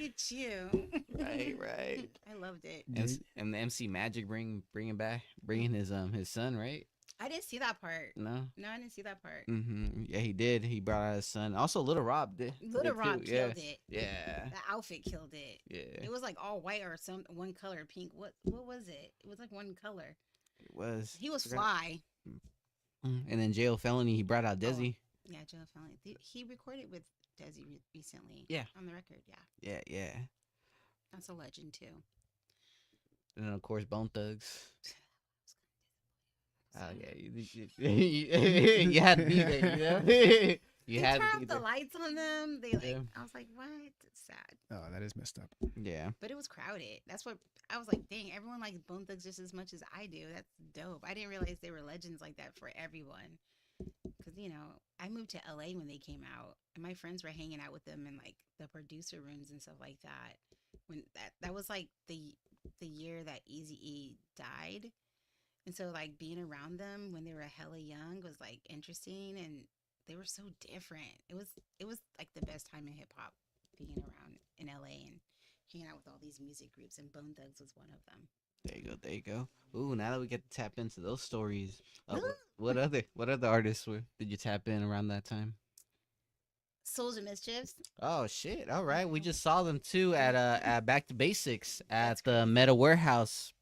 S4: at you.
S3: Right.
S4: I loved it.
S3: And the MC Magic bringing his son, right?
S4: I didn't see that part.
S3: No,
S4: I didn't see that part.
S3: Yeah, he did. He brought out his son. Also, Little Rob did.
S4: Little Rob
S3: too.
S4: killed it.
S3: Yeah.
S4: The outfit killed it.
S3: Yeah.
S4: It was like all white or some one color, pink. What was it? It was like one color.
S3: It was.
S4: He was fly.
S3: And then Jail Felony, he brought out Desi.
S4: Yeah, Joe Felony. He recorded with Desi recently.
S3: Yeah.
S4: On the record, yeah.
S3: Yeah.
S4: That's a legend too.
S3: And then of course Bone Thugs. Oh yeah, you had to be there, you know. You
S4: they
S3: had
S4: turned
S3: to be
S4: off the
S3: there.
S4: lights on them. They
S3: Yeah.
S4: I was like, what? It's sad.
S2: Oh, that is messed up.
S3: Yeah.
S4: But it was crowded. That's what I was like, dang, everyone likes Bone Thugs just as much as I do. That's dope. I didn't realize they were legends like that for everyone. Because, I moved to LA when they came out, and my friends were hanging out with them in like the producer rooms and stuff like that. When that was like the year that Eazy-E died. And so like being around them when they were hella young was like interesting, and they were so different. It was like the best time in hip hop being around in LA and hanging out with all these music groups, and Bone Thugs was one of them.
S3: There you go. Ooh, now that we get to tap into those stories, what other artists did you tap in around that time?
S4: Souls of Mischiefs.
S3: Oh shit! All right, we just saw them too at Back to Basics at the Meta Warehouse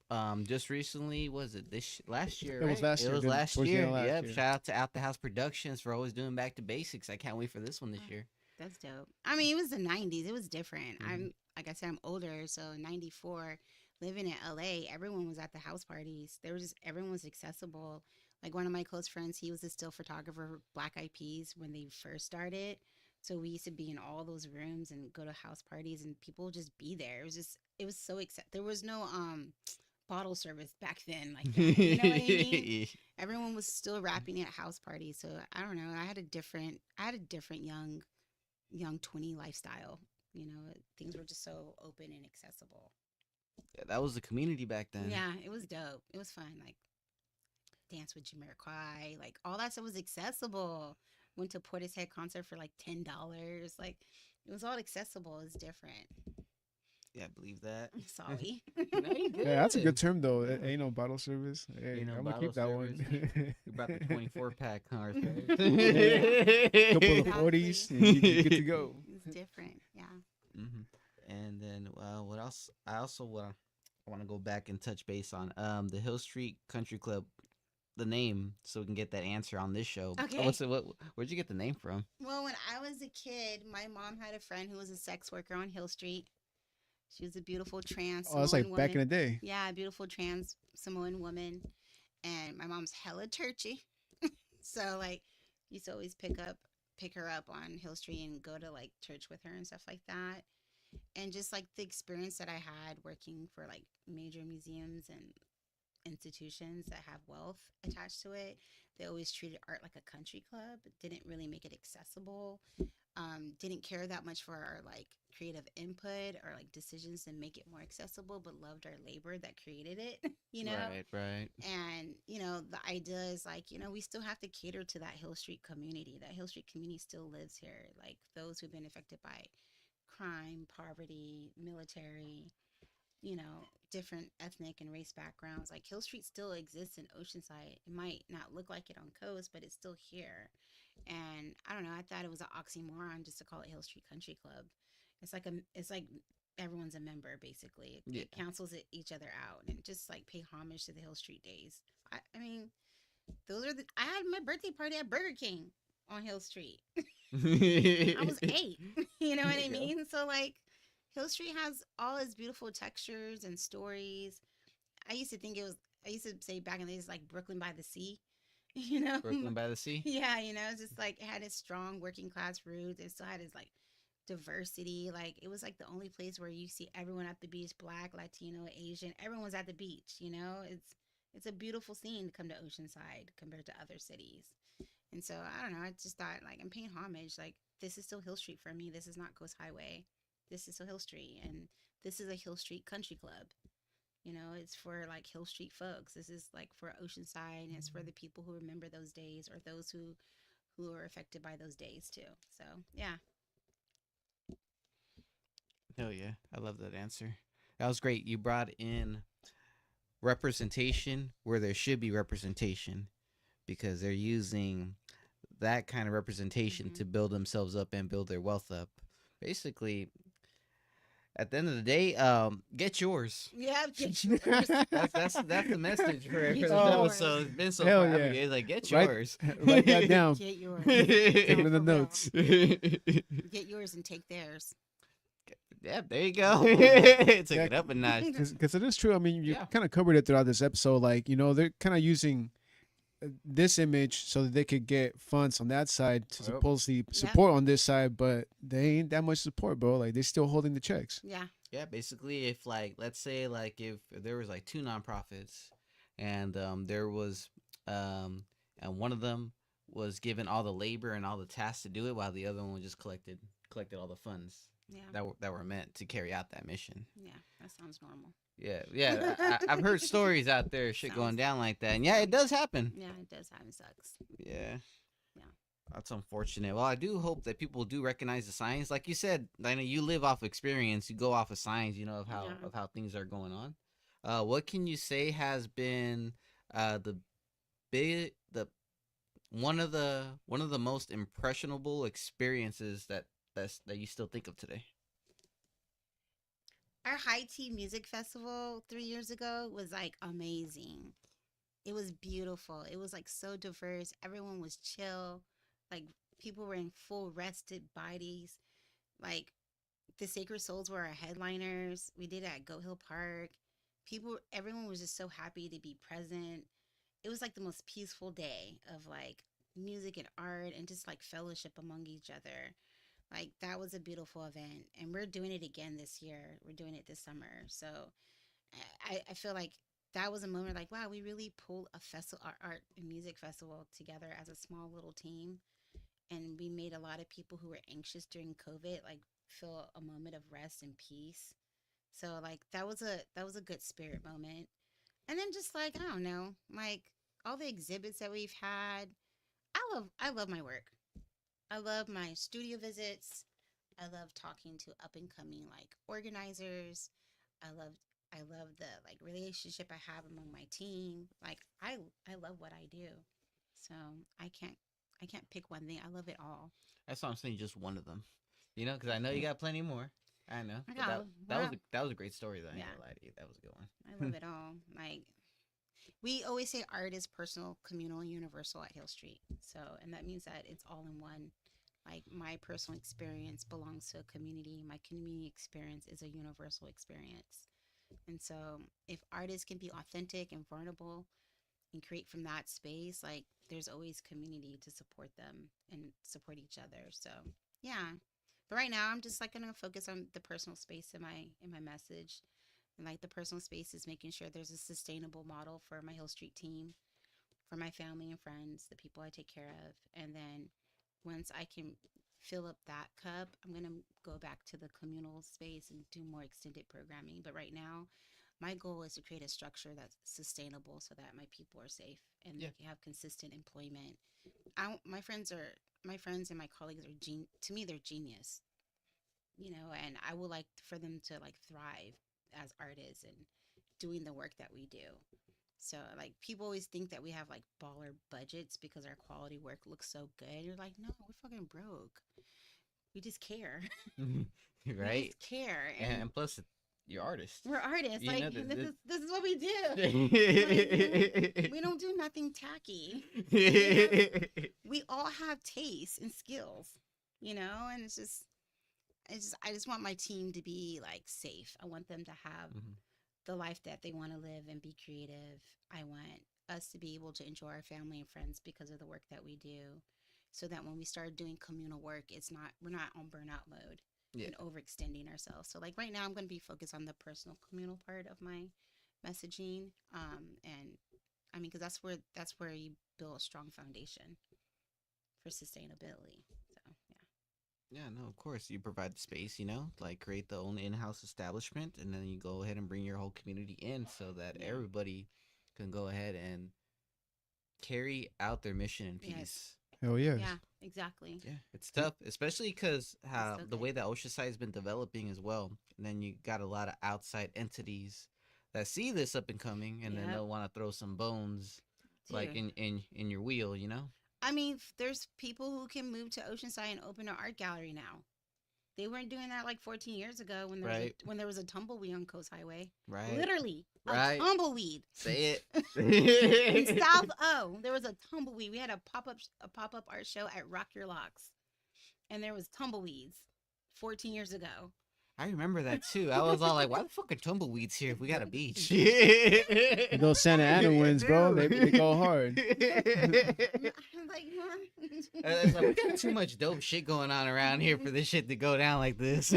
S3: just recently, was it last year?
S2: It was
S3: right?
S2: last year,
S3: It was
S2: didn't it?
S3: last
S2: Towards the end
S3: year.
S2: of last
S3: Yep.
S2: year.
S3: Shout out to Out the House Productions for always doing back to basics. I can't wait for this one this year.
S4: That's dope. I mean, it was the 90s. It was different.
S3: Mhm.
S4: I'm, like I said, I'm older. So, 94, living in LA, everyone was at the house parties. Everyone was accessible. Like one of my close friends, he was a still photographer for Black Eyed Peas when they first started. So, we used to be in all those rooms and go to house parties and people would just be there. It was so there was no, bottle service back then like that. You know what I mean? Everyone was still rapping at house parties. So I don't know. I had a different young 20 lifestyle. You know, things were just so open and accessible.
S3: Yeah, that was the community back then.
S4: Yeah, it was dope. It was fun. Like dance with Jamiroquai, like all that stuff was accessible. Went to Portishead concert for like $10. Like it was all accessible. It's different.
S3: Yeah, I believe that.
S4: Sorry.
S3: No, you good.
S2: Yeah, that's a good term though. Ain't no bottle service. Hey,
S3: Ain't no
S2: I'm gonna keep that
S3: bottle
S2: one.
S3: You brought the 24-pack, huh?
S2: Couple of
S4: Exactly.
S2: 40s, and you're good to go.
S4: It's different. Yeah.
S3: Hmm. And then, what else? I also want to go back and touch base on the Hill Street Country Club, the name, so we can get that answer on this show.
S4: Okay.
S3: Where'd you get the name from?
S4: Well, when I was a kid, my mom had a friend who was a sex worker on Hill Street. She was a beautiful trans
S2: Oh, it's like
S4: Samoan
S2: back in
S4: woman.
S2: the day.
S4: Yeah, a beautiful trans Samoan woman. And my mom's hella churchy. So like used to always pick her up on Hill Street and go to like church with her and stuff like that. And just like the experience that I had working for like major museums and institutions that have wealth attached to it, they always treated art like a country club. Didn't really make it accessible. Didn't care that much for our like creative input or like decisions to make it more accessible, but loved our labor that created it. You know,
S3: Right.
S4: and you know the idea is like, you know, we still have to cater to that Hill Street community. That Hill Street community still lives here, like those who've been affected by crime, poverty, military, you know, different ethnic and race backgrounds. Like Hill Street still exists in Oceanside. It might not look like it on Coast, but it's still here. And I don't know, I thought it was an oxymoron just to call it Hill Street Country Club. It's like everyone's a member basically.
S3: Yeah.
S4: It cancels each other out and just like pay homage to the Hill Street days. I mean, I had my birthday party at Burger King on Hill Street. I was 8. You know what I mean? So like Hill Street has all its beautiful textures and stories. I used to say back in the days like Brooklyn by the Sea, you know?
S3: Brooklyn by the Sea.
S4: Yeah, you know, it's just like it had its strong working class roots. It still had its like diversity. Like it was like the only place where you see everyone at the beach, Black, Latino, Asian, everyone's at the beach, you know? It's a beautiful scene to come to Oceanside compared to other cities. And so I don't know, I just thought like I'm paying homage. Like this is still Hill Street for me. This is not Coast Highway. This is still Hill Street, and this is a Hill Street Country Club. You know, it's for like Hill Street folks. This is like for Oceanside, and it's for the people who remember those days or those who are affected by those days too. So yeah.
S3: Hell yeah, I love that answer. That was great. You brought in representation where there should be representation, because they're using that kind of representation to build themselves up and build their wealth up. Basically, at the end of the day, get yours.
S4: Yeah, get yours.
S3: That's the message for
S4: Get
S3: the show.
S4: yours.
S3: So it's been so
S2: Hell
S3: far.
S2: yeah.
S3: It's like get
S2: Write-
S3: yours.
S2: Write that down.
S4: Get yours.
S2: Take it in the
S4: For real.
S2: notes.
S4: Get yours and take theirs.
S3: Yeah, there you go. Took it up a notch.
S2: Because it is true. I mean, you
S3: Yeah.
S2: kind of covered it throughout this episode. Like, you know, they're kind of using this image so that they could get funds on that side to
S3: Yep.
S2: supposedly support on this side, but they ain't that much support, bro. Like, they're still holding the checks.
S4: Yeah.
S3: Yeah, basically, if like, let's say like if there was like 2 nonprofits, and there was and one of them was given all the labor and all the tasks to do it, while the other one just collected all the funds
S4: Yeah.
S3: that were meant to carry out that mission.
S4: Yeah. That sounds normal.
S3: Yeah. I've heard stories out there, shit going
S4: Sounds-
S3: down like that, and yeah, it does happen.
S4: Yeah, it does happen. Sucks.
S3: Yeah.
S4: Yeah.
S3: That's unfortunate. Well, I do hope that people do recognize the signs. Like you said, Dinah, you live off experience. You go off of signs, you know, of how things are going on. What can you say has been one of the most impressionable experiences that you still think of today?
S4: Our High Tea Music Festival 3 years ago was like amazing. It was beautiful. It was like so diverse. Everyone was chill. Like people were in full rested bodies. Like the Sacred Souls were our headliners. We did it at Goat Hill Park. Everyone was just so happy to be present. It was like the most peaceful day of like music and art and just like fellowship among each other. Like that was a beautiful event, and we're doing it again this year. We're doing it this summer, so I feel like that was a moment like, wow, we really pulled a festival, art and music festival together as a small little team, and we made a lot of people who were anxious during COVID like feel a moment of rest and peace. So like that was a good spirit moment. And then just like I don't know, like all the exhibits that we've had, I love my work. I love my studio visits. I love talking to up and coming like organizers. I love I love the like relationship I have among my team. Like I love what I do. So I can't pick one thing. I love it all.
S3: That's why I'm saying just one of them. You know, because I know you got plenty more. I know.
S4: I
S3: But
S4: got
S3: that was a great story though. I ain't
S4: Yeah.
S3: gonna lie to you. That was a good one.
S4: I love it all. Like we always say art is personal, communal, and universal at Hill Street. So and that means that it's all in one. Like my personal experience belongs to a community. My community experience is a universal experience. And so if artists can be authentic and vulnerable and create from that space, like there's always community to support them and support each other. So yeah. But right now I'm just like gonna focus on the personal space in my message. And like the personal space is making sure there's a sustainable model for my Hill Street team, for my family and friends, the people I take care of. And then once I can fill up that cup, I'm going to go back to the communal space and do more extended programming. But right now, my goal is to create a structure that's sustainable so that my people are safe and
S3: Yeah.
S4: they have consistent employment. My friends and my colleagues are to me they're genius, you know, and I would like for them to like thrive as artists and doing the work that we do. So like people always think that we have like baller budgets because our quality work looks so good. You're like, no, we're fucking broke. We just care. We
S3: Right?
S4: just care.
S3: And plus, you're artists.
S4: We're artists.
S3: You
S4: Like
S3: know,
S4: this is what we do. Like, we don't do nothing tacky. We all have tastes and skills, you know, and I just want my team to be like safe. I want them to have
S3: Mhm.
S4: the life that they want to live and be creative. I want us to be able to enjoy our family and friends because of the work that we do. So that when we start doing communal work, we're not on burnout mode
S3: Yeah.
S4: and overextending ourselves. So like right now I'm going to be focused on the personal communal part of my messaging. And I mean, cause that's where you build a strong foundation for sustainability. So yeah.
S3: Yeah, no, of course. You provide the space, you know, like create the own in-house establishment, and then you go ahead and bring your whole community in so that
S4: Yeah.
S3: everybody can go ahead and carry out their mission in
S4: Yes.
S3: peace.
S2: Hell yeah.
S4: Yeah, exactly.
S3: Yeah, it's tough, especially because how
S4: so
S3: the
S4: good.
S3: way that Oceanside has been developing as well. And then you got a lot of outside entities that see this up and coming, and then
S4: Yep.
S3: they'll want to throw some bones, like
S4: Dude.
S3: in your wheel, you know?
S4: I mean, there's people who can move to Oceanside and open an art gallery now. They weren't doing that like 14 years ago when when there was a tumbleweed on Coast Highway.
S3: Right?
S4: Literally,
S3: Right.
S4: a tumbleweed.
S3: Say
S4: In
S3: it.
S4: South O, there was a tumbleweed. We had a pop-up art show at Rock Your Locks, and there was tumbleweeds 14 years ago.
S3: I remember that too. I was all like, "Why the fuck are tumbleweeds here if we got a beach?"
S2: Those Santa Ana winds, bro. They go hard.
S4: I'm like, huh?
S3: It's like we got too much dope shit going on around here for this shit to go down like this.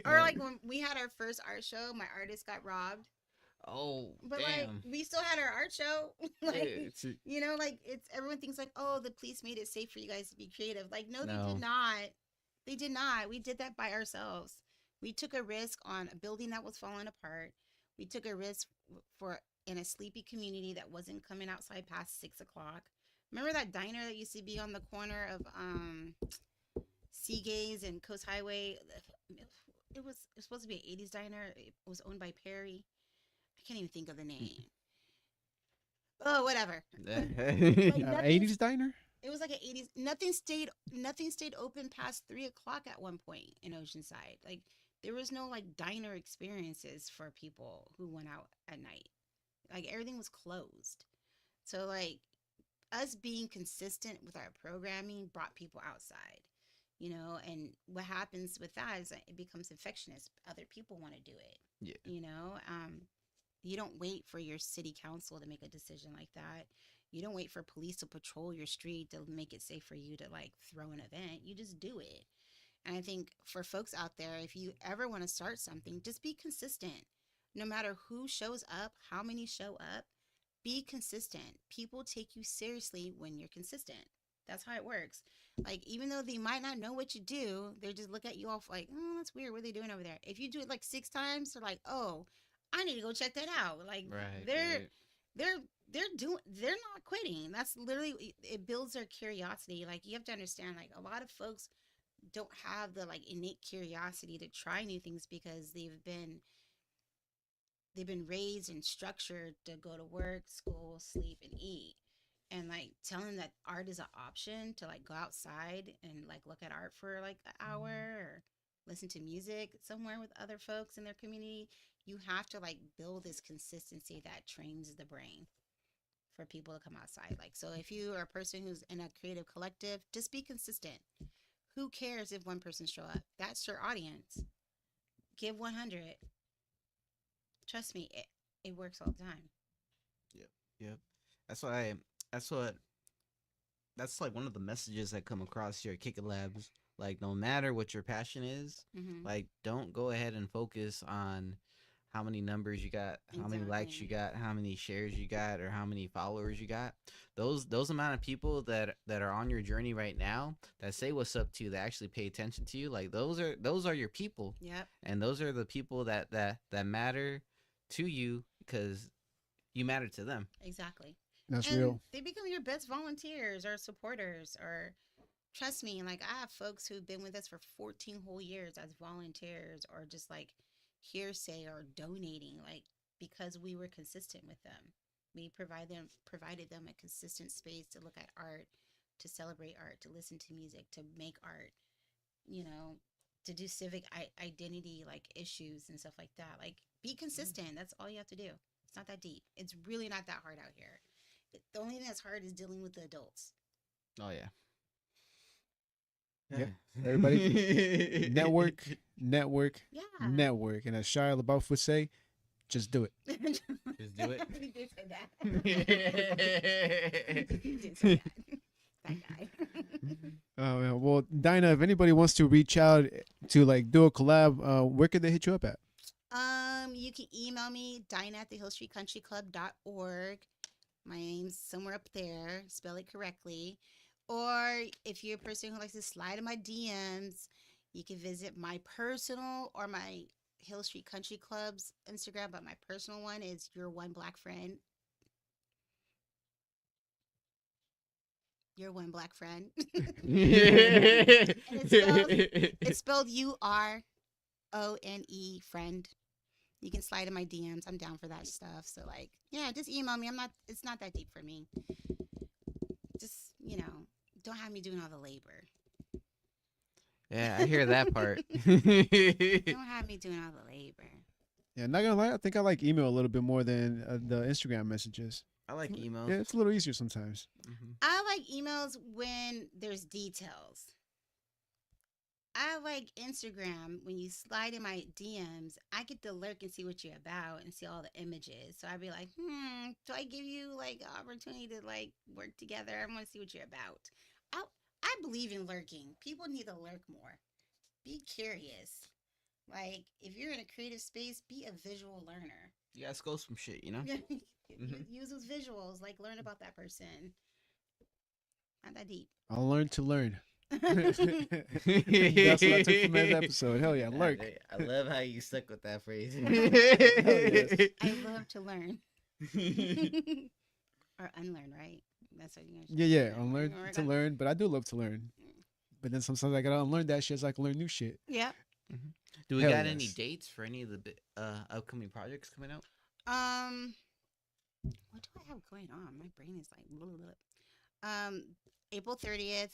S4: Or like when we had our first art show, my artist got robbed.
S3: Oh,
S4: But
S3: damn.
S4: like we still had our art show. Like
S3: It's-
S4: you know, like it's everyone thinks like, oh, the police made it safe for you guys to be creative. Like, no, they
S3: No.
S4: did not. They did not. We did that by ourselves. We took a risk on a building that was falling apart. We took a risk for in a sleepy community that wasn't coming outside past 6 o'clock. Remember that diner that used to be on the corner of Seagaze and Coast Highway? It was supposed to be an 80s diner. It was owned by Perry. I can't even think of the name. Oh, whatever. Like, nothing-
S2: 80s diner?
S4: It was like an 80s. Nothing stayed open past 3 o'clock at one point in Oceanside. Like there was no like diner experiences for people who went out at night. Like everything was closed. So like us being consistent with our programming brought people outside, you know, and what happens with that is that it becomes infectious. Other people want to do it.
S3: Yeah.
S4: You know, you don't wait for your city council to make a decision like that. You don't wait for police to patrol your street to make it safe for you to like throw an event. You just do it. And I think for folks out there, if you ever want to start something, just be consistent. No matter who shows up, how many show up, be consistent. People take you seriously when you're consistent. That's how it works. Like, even though they might not know what you do, they just look at you off like, oh, that's weird. What are they doing over there? If you do it like 6 times, they're like, oh, I need to go check that out. Like,
S3: Right.
S4: they're not quitting. That's literally, it builds their curiosity. Like, you have to understand, like, a lot of folks don't have the like innate curiosity to try new things because they've been raised and structured to go to work, school, sleep, and eat. And like telling them that art is an option to like go outside and like look at art for like an hour or listen to music somewhere with other folks in their community, you have to like build this consistency that trains the brain for people to come outside. Like, so if you are a person who's in a creative collective, just be consistent. Who cares if one person show up? That's your audience. Give 100. Trust me, it works all the time.
S3: Yep. That's like one of the messages that come across here at Kick It Labs. Like, no matter what your passion is, like, don't go ahead and focus on how many numbers you got, how many likes you got, how many shares you got, or how many followers you got. Those amount of people that are on your journey right now that say what's up to you, that actually pay attention to you, like those are your people.
S4: Yep.
S3: And those are the people that matter to you because you matter to them.
S4: Exactly.
S2: That's
S4: and
S2: real.
S4: They become your best volunteers or supporters. Or trust me, like I have folks who've been with us for 14 whole years as volunteers or just like hearsay or donating, like because we were consistent with them. We provided them a consistent space to look at art, to celebrate art, to listen to music, to make art, you know, to do civic identity like issues and stuff like that. Like be consistent. That's all you have to do. It's not that deep. It's really not that hard out here. The only thing that's hard is dealing with the adults.
S3: Oh yeah.
S2: Yeah. Everybody, network,
S4: Yeah.
S2: network. And as Shia LaBeouf would say, just do it.
S3: Just do it.
S4: He did say that. He did say that. That guy.
S2: Oh, yeah. Well, Dinah, if anybody wants to reach out to like do a collab, where could they hit you up at?
S4: You can email me, dinah@thehillstreetcountryclub.org. My name's somewhere up there. Spell it correctly. Or if you're a person who likes to slide in my DMs, you can visit my personal or my Hill Street Country Club's Instagram. But my personal one is Your One Black Friend. Your One Black Friend. And it's spelled URONE friend. You can slide in my DMs. I'm down for that stuff. So like, yeah, just email me. It's not that deep for me. Just, you know, don't have me doing all the labor.
S3: Yeah, I hear that part.
S4: Don't have me doing all the labor.
S2: Yeah, not gonna lie, I think I like email a little bit more than the Instagram messages.
S3: I like emails.
S2: Yeah, it's a little easier sometimes.
S4: I like emails when there's details. I like Instagram when you slide in my DMs, I get to lurk and see what you're about and see all the images. So I'd be like, do I give you like an opportunity to like work together? I want to see what you're about. I believe in lurking. People need to lurk more. Be curious. Like if you're in a creative space, be a visual learner.
S3: You gotta scope some shit, you know?
S4: Use those visuals, like learn about that person. Not that deep.
S2: I'll learn to learn. That's what I took from that episode. Hell yeah, lurk.
S3: I love how you stuck with that phrase.
S4: I love to learn. Or unlearn, right? That's what you're gonna
S2: Yeah. Unlearn to learn, but I do love to learn. But then sometimes I gotta unlearn that shit so I can learn new shit.
S4: Yeah.
S3: Do we
S2: Hell
S3: got
S2: yes.
S3: any dates for any of the upcoming projects coming out?
S4: What do I have going on? My brain is like blah, blah, blah. April 30th,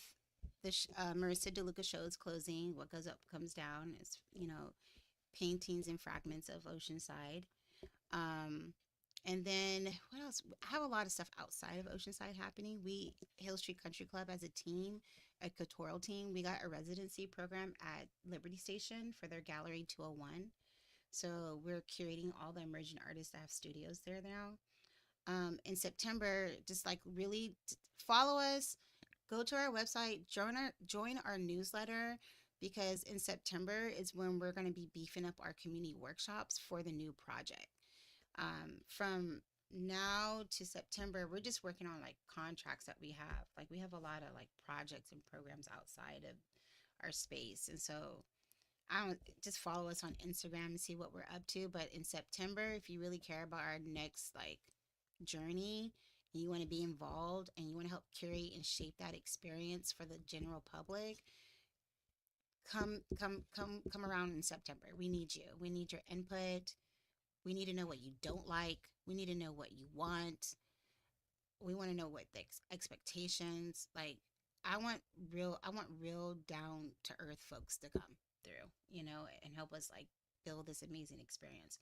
S4: the Marissa DeLuca show is closing. What goes up comes down. It's, you know, paintings and fragments of Oceanside. Um, and then what else? I have a lot of stuff outside of Oceanside happening. We Hill Street Country Club as a team, a coutural team, we got a residency program at Liberty Station for their Gallery 201. So we're curating all the emerging artists that have studios there now. In September, just like really follow us, go to our website, join our newsletter, because in September is when we're going to be beefing up our community workshops for the new project. From now to September, we're just working on like contracts that we have. Like we have a lot of like projects and programs outside of our space, and so I don't just follow us on Instagram and see what we're up to. But in September, if you really care about our next like journey and you want to be involved and you want to help curate and shape that experience for the general public, come around in September. We need you. We need your input. We need to know what you don't like. We need to know what you want. We want to know what the expectations like. I want real down to earth folks to come through, and help us like build this amazing experience.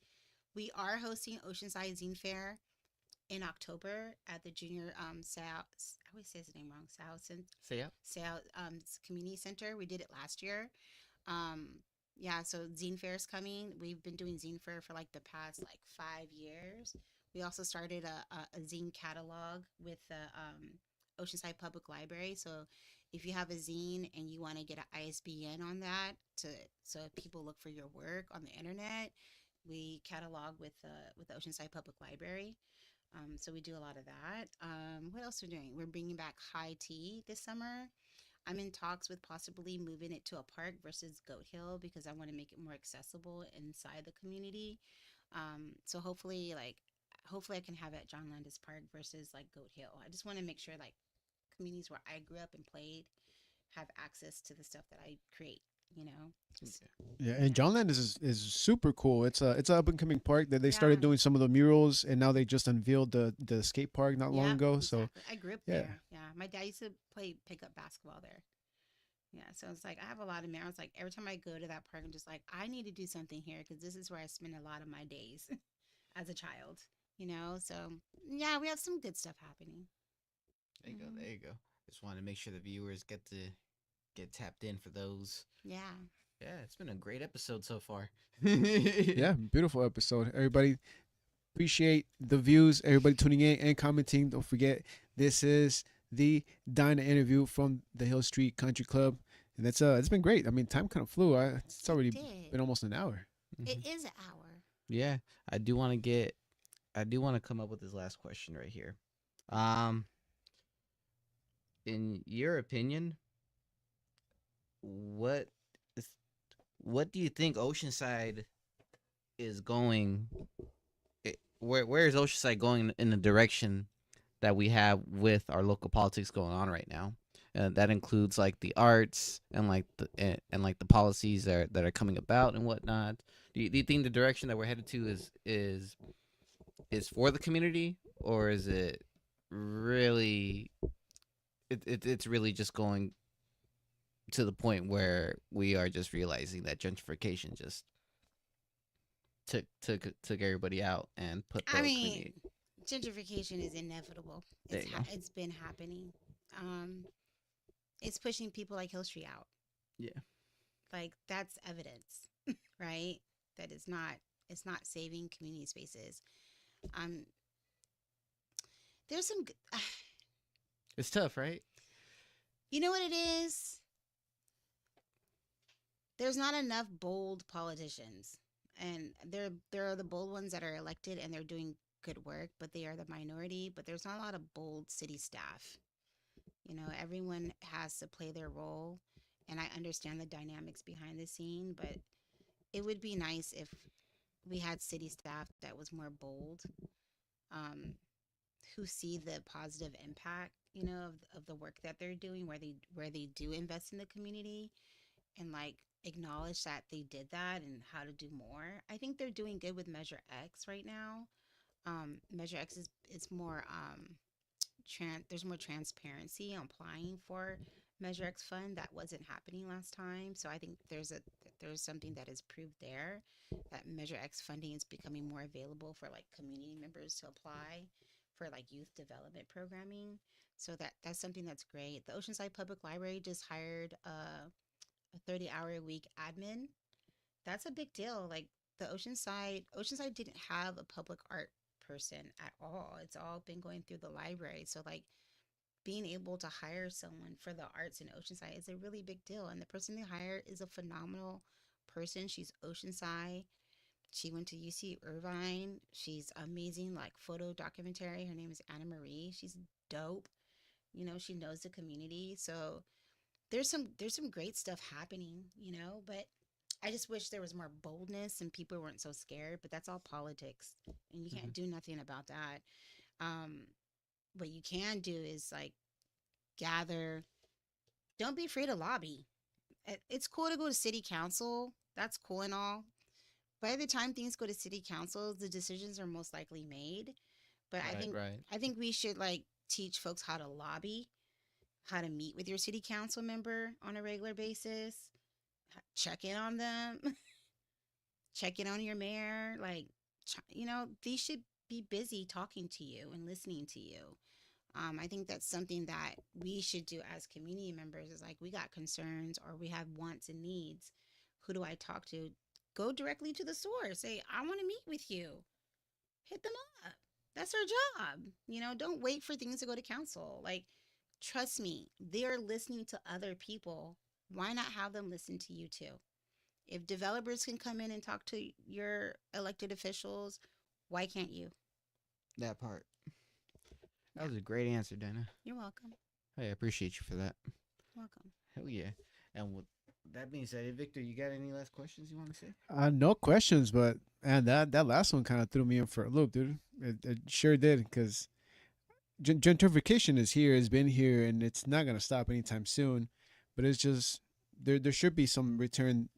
S4: We are hosting Oceanside Zine Fair in October at the Junior South. I always say his name wrong. South Community Center. We did it last year. Um, yeah, so Zine Fair is coming. We've been doing Zine Fair for like the past like 5 years. We also started a zine catalog with the Oceanside Public Library. So if you have a zine and you want to get an ISBN on that, so if people look for your work on the internet, we catalog with the Oceanside Public Library. So we do a lot of that. What else we're doing? We're bringing back high tea this summer. I'm in talks with possibly moving it to a park versus Goat Hill because I want to make it more accessible inside the community. So hopefully I can have it at John Landis Park versus like Goat Hill. I just want to make sure like communities where I grew up and played have access to the stuff that I create.
S2: Yeah, and John Landis is super cool. It's a up and coming park that they started doing some of the murals, and now they just unveiled the skate park not long ago.
S4: Exactly.
S2: So
S4: I grew up there. Yeah, my dad used to play pickup basketball there. Yeah, so it's like I have a lot of memories. Like every time I go to that park, I'm just like, I need to do something here because this is where I spend a lot of my days as a child. So yeah, we have some good stuff happening.
S3: There you go. There you go. Just wanted to make sure the viewers get tapped in for those.
S4: Yeah.
S3: Yeah, it's been a great episode so far.
S2: yeah, beautiful episode. Everybody appreciate the views. Everybody tuning in and commenting. Don't forget, this is the Dinah interview from the Hill Street Country Club, and it's been great. I mean, time kind of flew. It's already been almost an hour.
S4: It is an hour.
S3: Yeah, I do want to come up with this last question right here. In your opinion, what do you think Oceanside is going? Where is Oceanside going in the direction that we have with our local politics going on right now? That includes like the arts and like the policies that are coming about and whatnot. Do you think the direction that we're headed to is for the community, or is it really it's really just going to the point where we are just realizing that gentrification just took everybody out and put the community.
S4: Gentrification is inevitable. It's been happening. It's pushing people like Hill Street out.
S3: Yeah.
S4: Like that's evidence, right? That it's not saving community spaces. There's some
S3: it's tough, right?
S4: You know what it is? There's not enough bold politicians. And there are the bold ones that are elected and they're doing good work, but they are the minority. But there's not a lot of bold city staff. Everyone has to play their role. And I understand the dynamics behind the scene, but it would be nice if we had city staff that was more bold, who see the positive impact, of the work that they're doing, where they do invest in the community and like acknowledge that they did that and how to do more. I think they're doing good with Measure X right now. Measure X is more there's more transparency on applying for Measure X fund that wasn't happening last time. So I think there's something that is proved there, that Measure X funding is becoming more available for like community members to apply for like youth development programming. So that's something that's great. The Oceanside Public Library just hired a 30-hour a week admin. That's a big deal. Like the Oceanside didn't have a public art person at all. It's all been going through the library. So like being able to hire someone for the arts in Oceanside is a really big deal. And the person they hire is a phenomenal person. She's Oceanside. She went to UC Irvine. She's amazing, like photo documentary. Her name is Anna Marie. She's dope. You know, she knows the community. So there's some great stuff happening, you know, but I just wish there was more boldness and people weren't so scared, but that's all politics and you can't do nothing about that. Um, what you can do is like gather, don't be afraid to lobby. It's cool to go to city council. That's cool and all. By the time things go to city council, the decisions are most likely made. But I
S3: Right,
S4: think
S3: right.
S4: I think we should like teach folks how to lobby, how to meet with your city council member on a regular basis, check in on them, check in on your mayor. Like, you know, these should be busy talking to you and listening to you. I think that's something that we should do as community members is like, we got concerns or we have wants and needs. Who do I talk to? Go directly to the source. Say, I want to meet with you. Hit them up. That's our job. You know, don't wait for things to go to council. Like, trust me, they're listening to other people. Why not have them listen to you too? If developers can come in and talk to your elected officials, why can't you?
S3: That part. That was a great answer, Dana.
S4: You're welcome.
S3: Hey, I appreciate you for that.
S4: Welcome.
S3: Hell yeah. And with that being said, hey, Victor, you got any last questions you want to say?
S2: No questions, but and that last one kind of threw me in for a loop, dude. It sure did, because gentrification is here, has been here, and it's not gonna stop anytime soon. But it's just there should be some return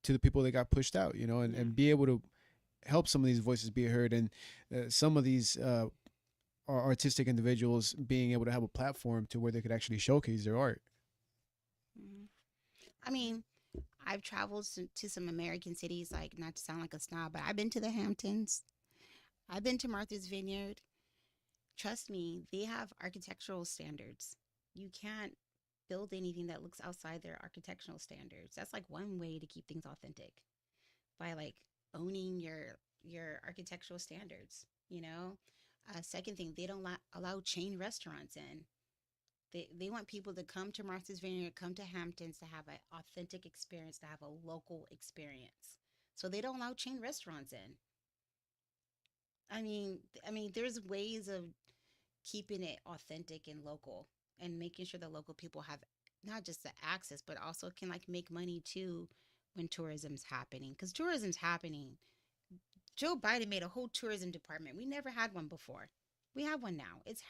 S2: to the people that got pushed out, you know, and be able to help some of these voices be heard, and some of these artistic individuals being able to have a platform to where they could actually showcase their art.
S4: Mhm. I mean, I've traveled to some American cities, like not to sound like a snob, but I've been to the Hamptons. I've been to Martha's Vineyard. Trust me, they have architectural standards. You can't build anything that looks outside their architectural standards. That's like one way to keep things authentic, by like owning your architectural standards, you know? Second thing, they don't allow chain restaurants in. They want people to come to Martha's Vineyard, come to Hamptons to have an authentic experience, to have a local experience. So they don't allow chain restaurants in. I mean, there's ways of keeping it authentic and local and making sure the local people have not just the access, but also can like make money too when tourism's happening. Because tourism's happening. Joe Biden made a whole tourism department. We never had one before. We have one now. It's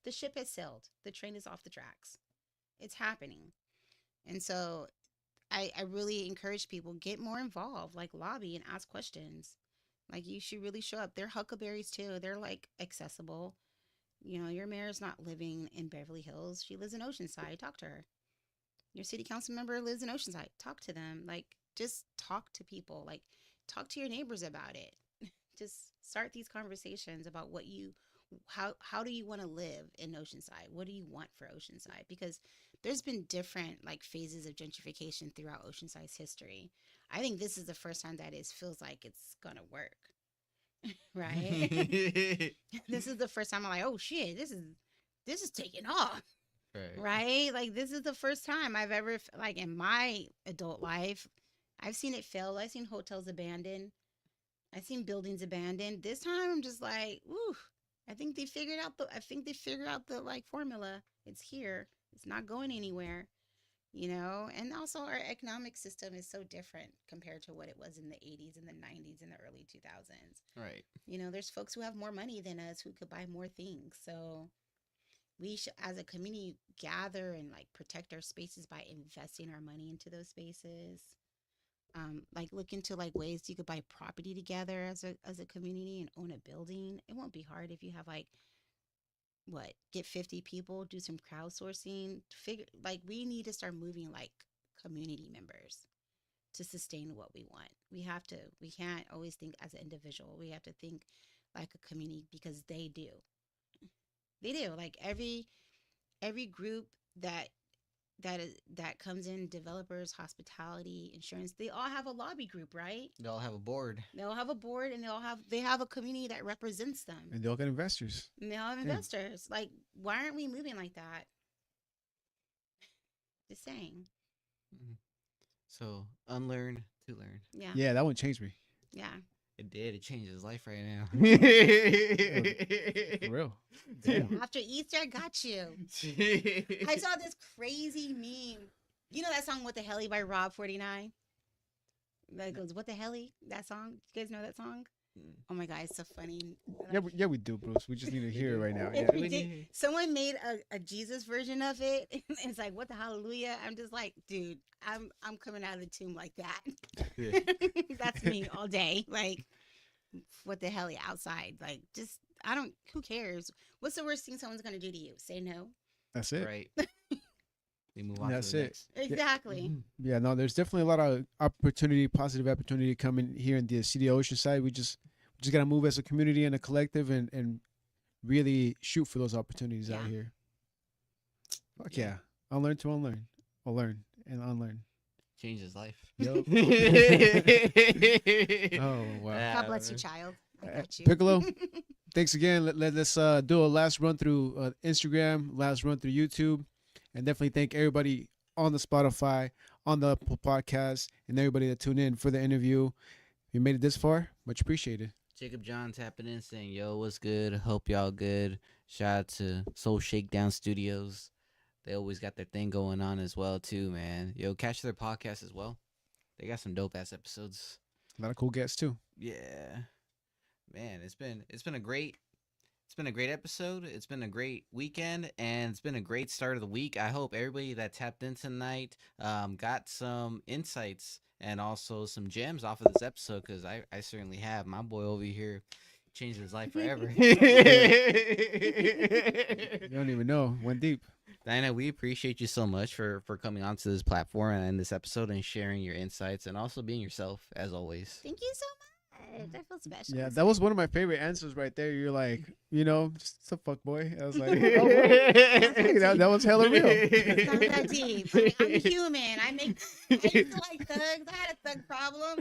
S4: the ship has sailed. The train is off the tracks. It's happening. And so I really encourage people, get more involved, like lobby and ask questions. Like you should really show up. They're huckleberries too. They're like accessible. You know, your mayor's not living in Beverly Hills. She lives in Oceanside. Talk to her. Your city council member lives in Oceanside. Talk to them. Like just talk to people. Like talk to your neighbors about it. Just start these conversations about how do you want to live in Oceanside? What do you want for Oceanside? Because there's been different like phases of gentrification throughout Oceanside's history. I think this is the first time that it feels like it's gonna work. Right? This is the first time I'm like, oh shit, this is taking off. Right? Like this is the first time I've ever like in my adult life, I've seen it fail. I've seen hotels abandoned. I've seen buildings abandoned. This time I'm just like, ooh, I think they figured out the like formula. It's here. It's not going anywhere. You know, and also our economic system is so different compared to what it was in the 80s and the 90s and the early 2000s.
S3: Right.
S4: You know, there's folks who have more money than us who could buy more things. So we should, as a community, gather and like protect our spaces by investing our money into those spaces. Like look into like ways you could buy property together as a community and own a building. It won't be hard if you have like get 50 people, do some crowdsourcing, figure like we need to start moving like community members to sustain what we want. We can't always think as an individual. We have to think like a community because they do. They do. Like every group that comes in, developers, hospitality, insurance, they all have a lobby group, right?
S3: They all have a board.
S4: They all have a board and they have a community that represents them.
S2: And they all got investors.
S4: And they all have investors. Like, why aren't we moving like that? Just saying.
S3: So unlearn to learn.
S4: Yeah.
S2: Yeah, that one changed me.
S4: Yeah.
S3: It did. It changed his life right now.
S2: For real.
S4: After Easter, I got you. I saw this crazy meme. You know that song "What the Helly" by Rob 49? That goes, "What the Helly?" That song. You guys know that song? Oh my god, it's so funny.
S2: Yeah, we do, Bruce. We just need to hear it right now.
S4: It's
S2: Yeah.
S4: ridiculous. Someone made a Jesus version of it. It's like, what the hallelujah? I'm just like, dude, I'm coming out of the tomb like that.
S3: Yeah.
S4: That's me all day. Like, what the hell outside? Like, just who cares? What's the worst thing someone's gonna do to you? Say no.
S2: That's it.
S3: Right. We move on
S2: That's
S3: to the
S2: it.
S3: next.
S4: Exactly.
S2: Yeah, no, there's definitely a lot of positive opportunity coming here in the city of Oceanside. We just gotta move as a community and a collective and really shoot for those opportunities out
S4: Yeah.
S2: here. Fuck yeah. Unlearn to unlearn. Or learn and unlearn.
S3: Change his life.
S2: Yup. Oh wow.
S4: God bless you, child. I got you.
S2: Piccolo, thanks again. Let's do a last run through Instagram, last run through YouTube, and definitely thank everybody on the Spotify, on the podcast, and everybody that tuned in for the interview. If you made it this far, much appreciated.
S3: Jacob John tapping in saying, "Yo, what's good? Hope y'all good." Shout out to Soul Shakedown Studios. They always got their thing going on as well too, man. Yo, catch their podcast as well. They got some dope ass episodes.
S2: A lot of cool guests too.
S3: Yeah, man, it's been a great episode. It's been a great weekend, and it's been a great start of the week. I hope everybody that tapped in tonight got some insights and also some gems off of this episode, because I certainly have. My boy over here changed his life forever.
S2: You don't even know. Went deep.
S3: Dinah, we appreciate you so much for coming onto this platform and this episode and sharing your insights and also being yourself as always.
S4: Thank you so much. I feel special.
S2: Yeah, that was one of my favorite answers right there. You're like, just a fuck boy. I was like, oh, that was hella real.
S4: It's not that deep. I'm human. I used to like thugs. I had a thug problem.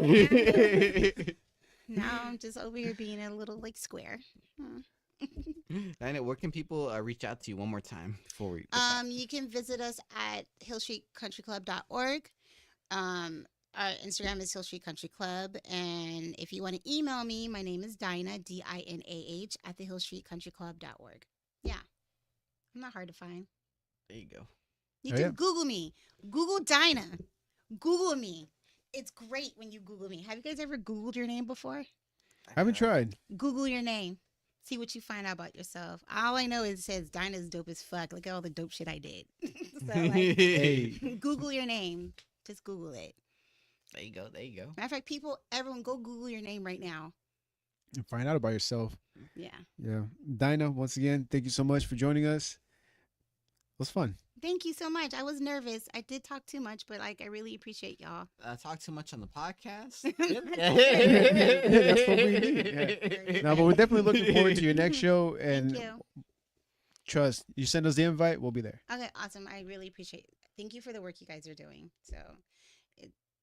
S4: Now I'm just over here being a little like square.
S3: Dinah, where can people reach out to you one more time before we
S4: You can visit us at hillstreetcountryclub.org. Our Instagram is Hill Street Country Club, and if you want to email me, my name is Dinah, DINAH, at thehillstreetcountryclub.org. Yeah, I'm not hard to find.
S3: There you go.
S4: You
S2: Oh,
S4: can
S2: yeah.
S4: Google me. Google Dinah. Google me. It's great when you Google me. Have you guys ever Googled your name before?
S2: I haven't tried.
S4: Google your name. See what you find out about yourself. All I know is it says Dinah's dope as fuck. Look at all the dope shit I did. So, like,
S2: Hey,
S4: Google your name. Just Google it.
S3: There you go. There you go.
S4: Matter of fact, everyone go Google your name right now.
S2: and find out about yourself.
S4: Yeah.
S2: Yeah. Dinah, once again, thank you so much for joining us. It was fun.
S4: Thank you so much. I was nervous. I did talk too much, but like I really appreciate y'all.
S3: Talk too much on the podcast.
S2: That's what we need. Yeah. No, but we're definitely looking forward to your next show. And
S4: Thank you.
S2: trust, you send us the invite, we'll be there.
S4: Okay, awesome. I really appreciate it. Thank you for the work you guys are doing. So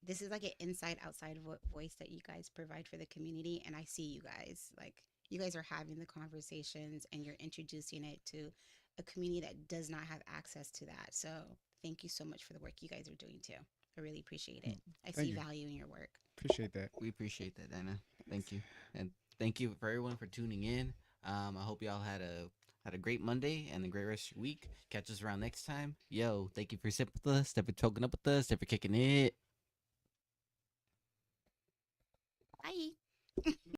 S4: this is like an inside outside voice that you guys provide for the community. And I see you guys. Like you guys are having the conversations and you're introducing it to a community that does not have access to that. So thank you so much for the work you guys are doing too. I really appreciate it. I
S2: Thank
S4: see
S2: you.
S4: value in your work.
S2: Appreciate that.
S3: We appreciate that, Dinah. Thank you, and thank you for everyone for tuning in. I hope y'all had a great Monday and a great rest of your week. Catch us around next time. Yo, thank you for sitting with us, thank you for talking up with us, thank you for kicking it.
S4: Bye.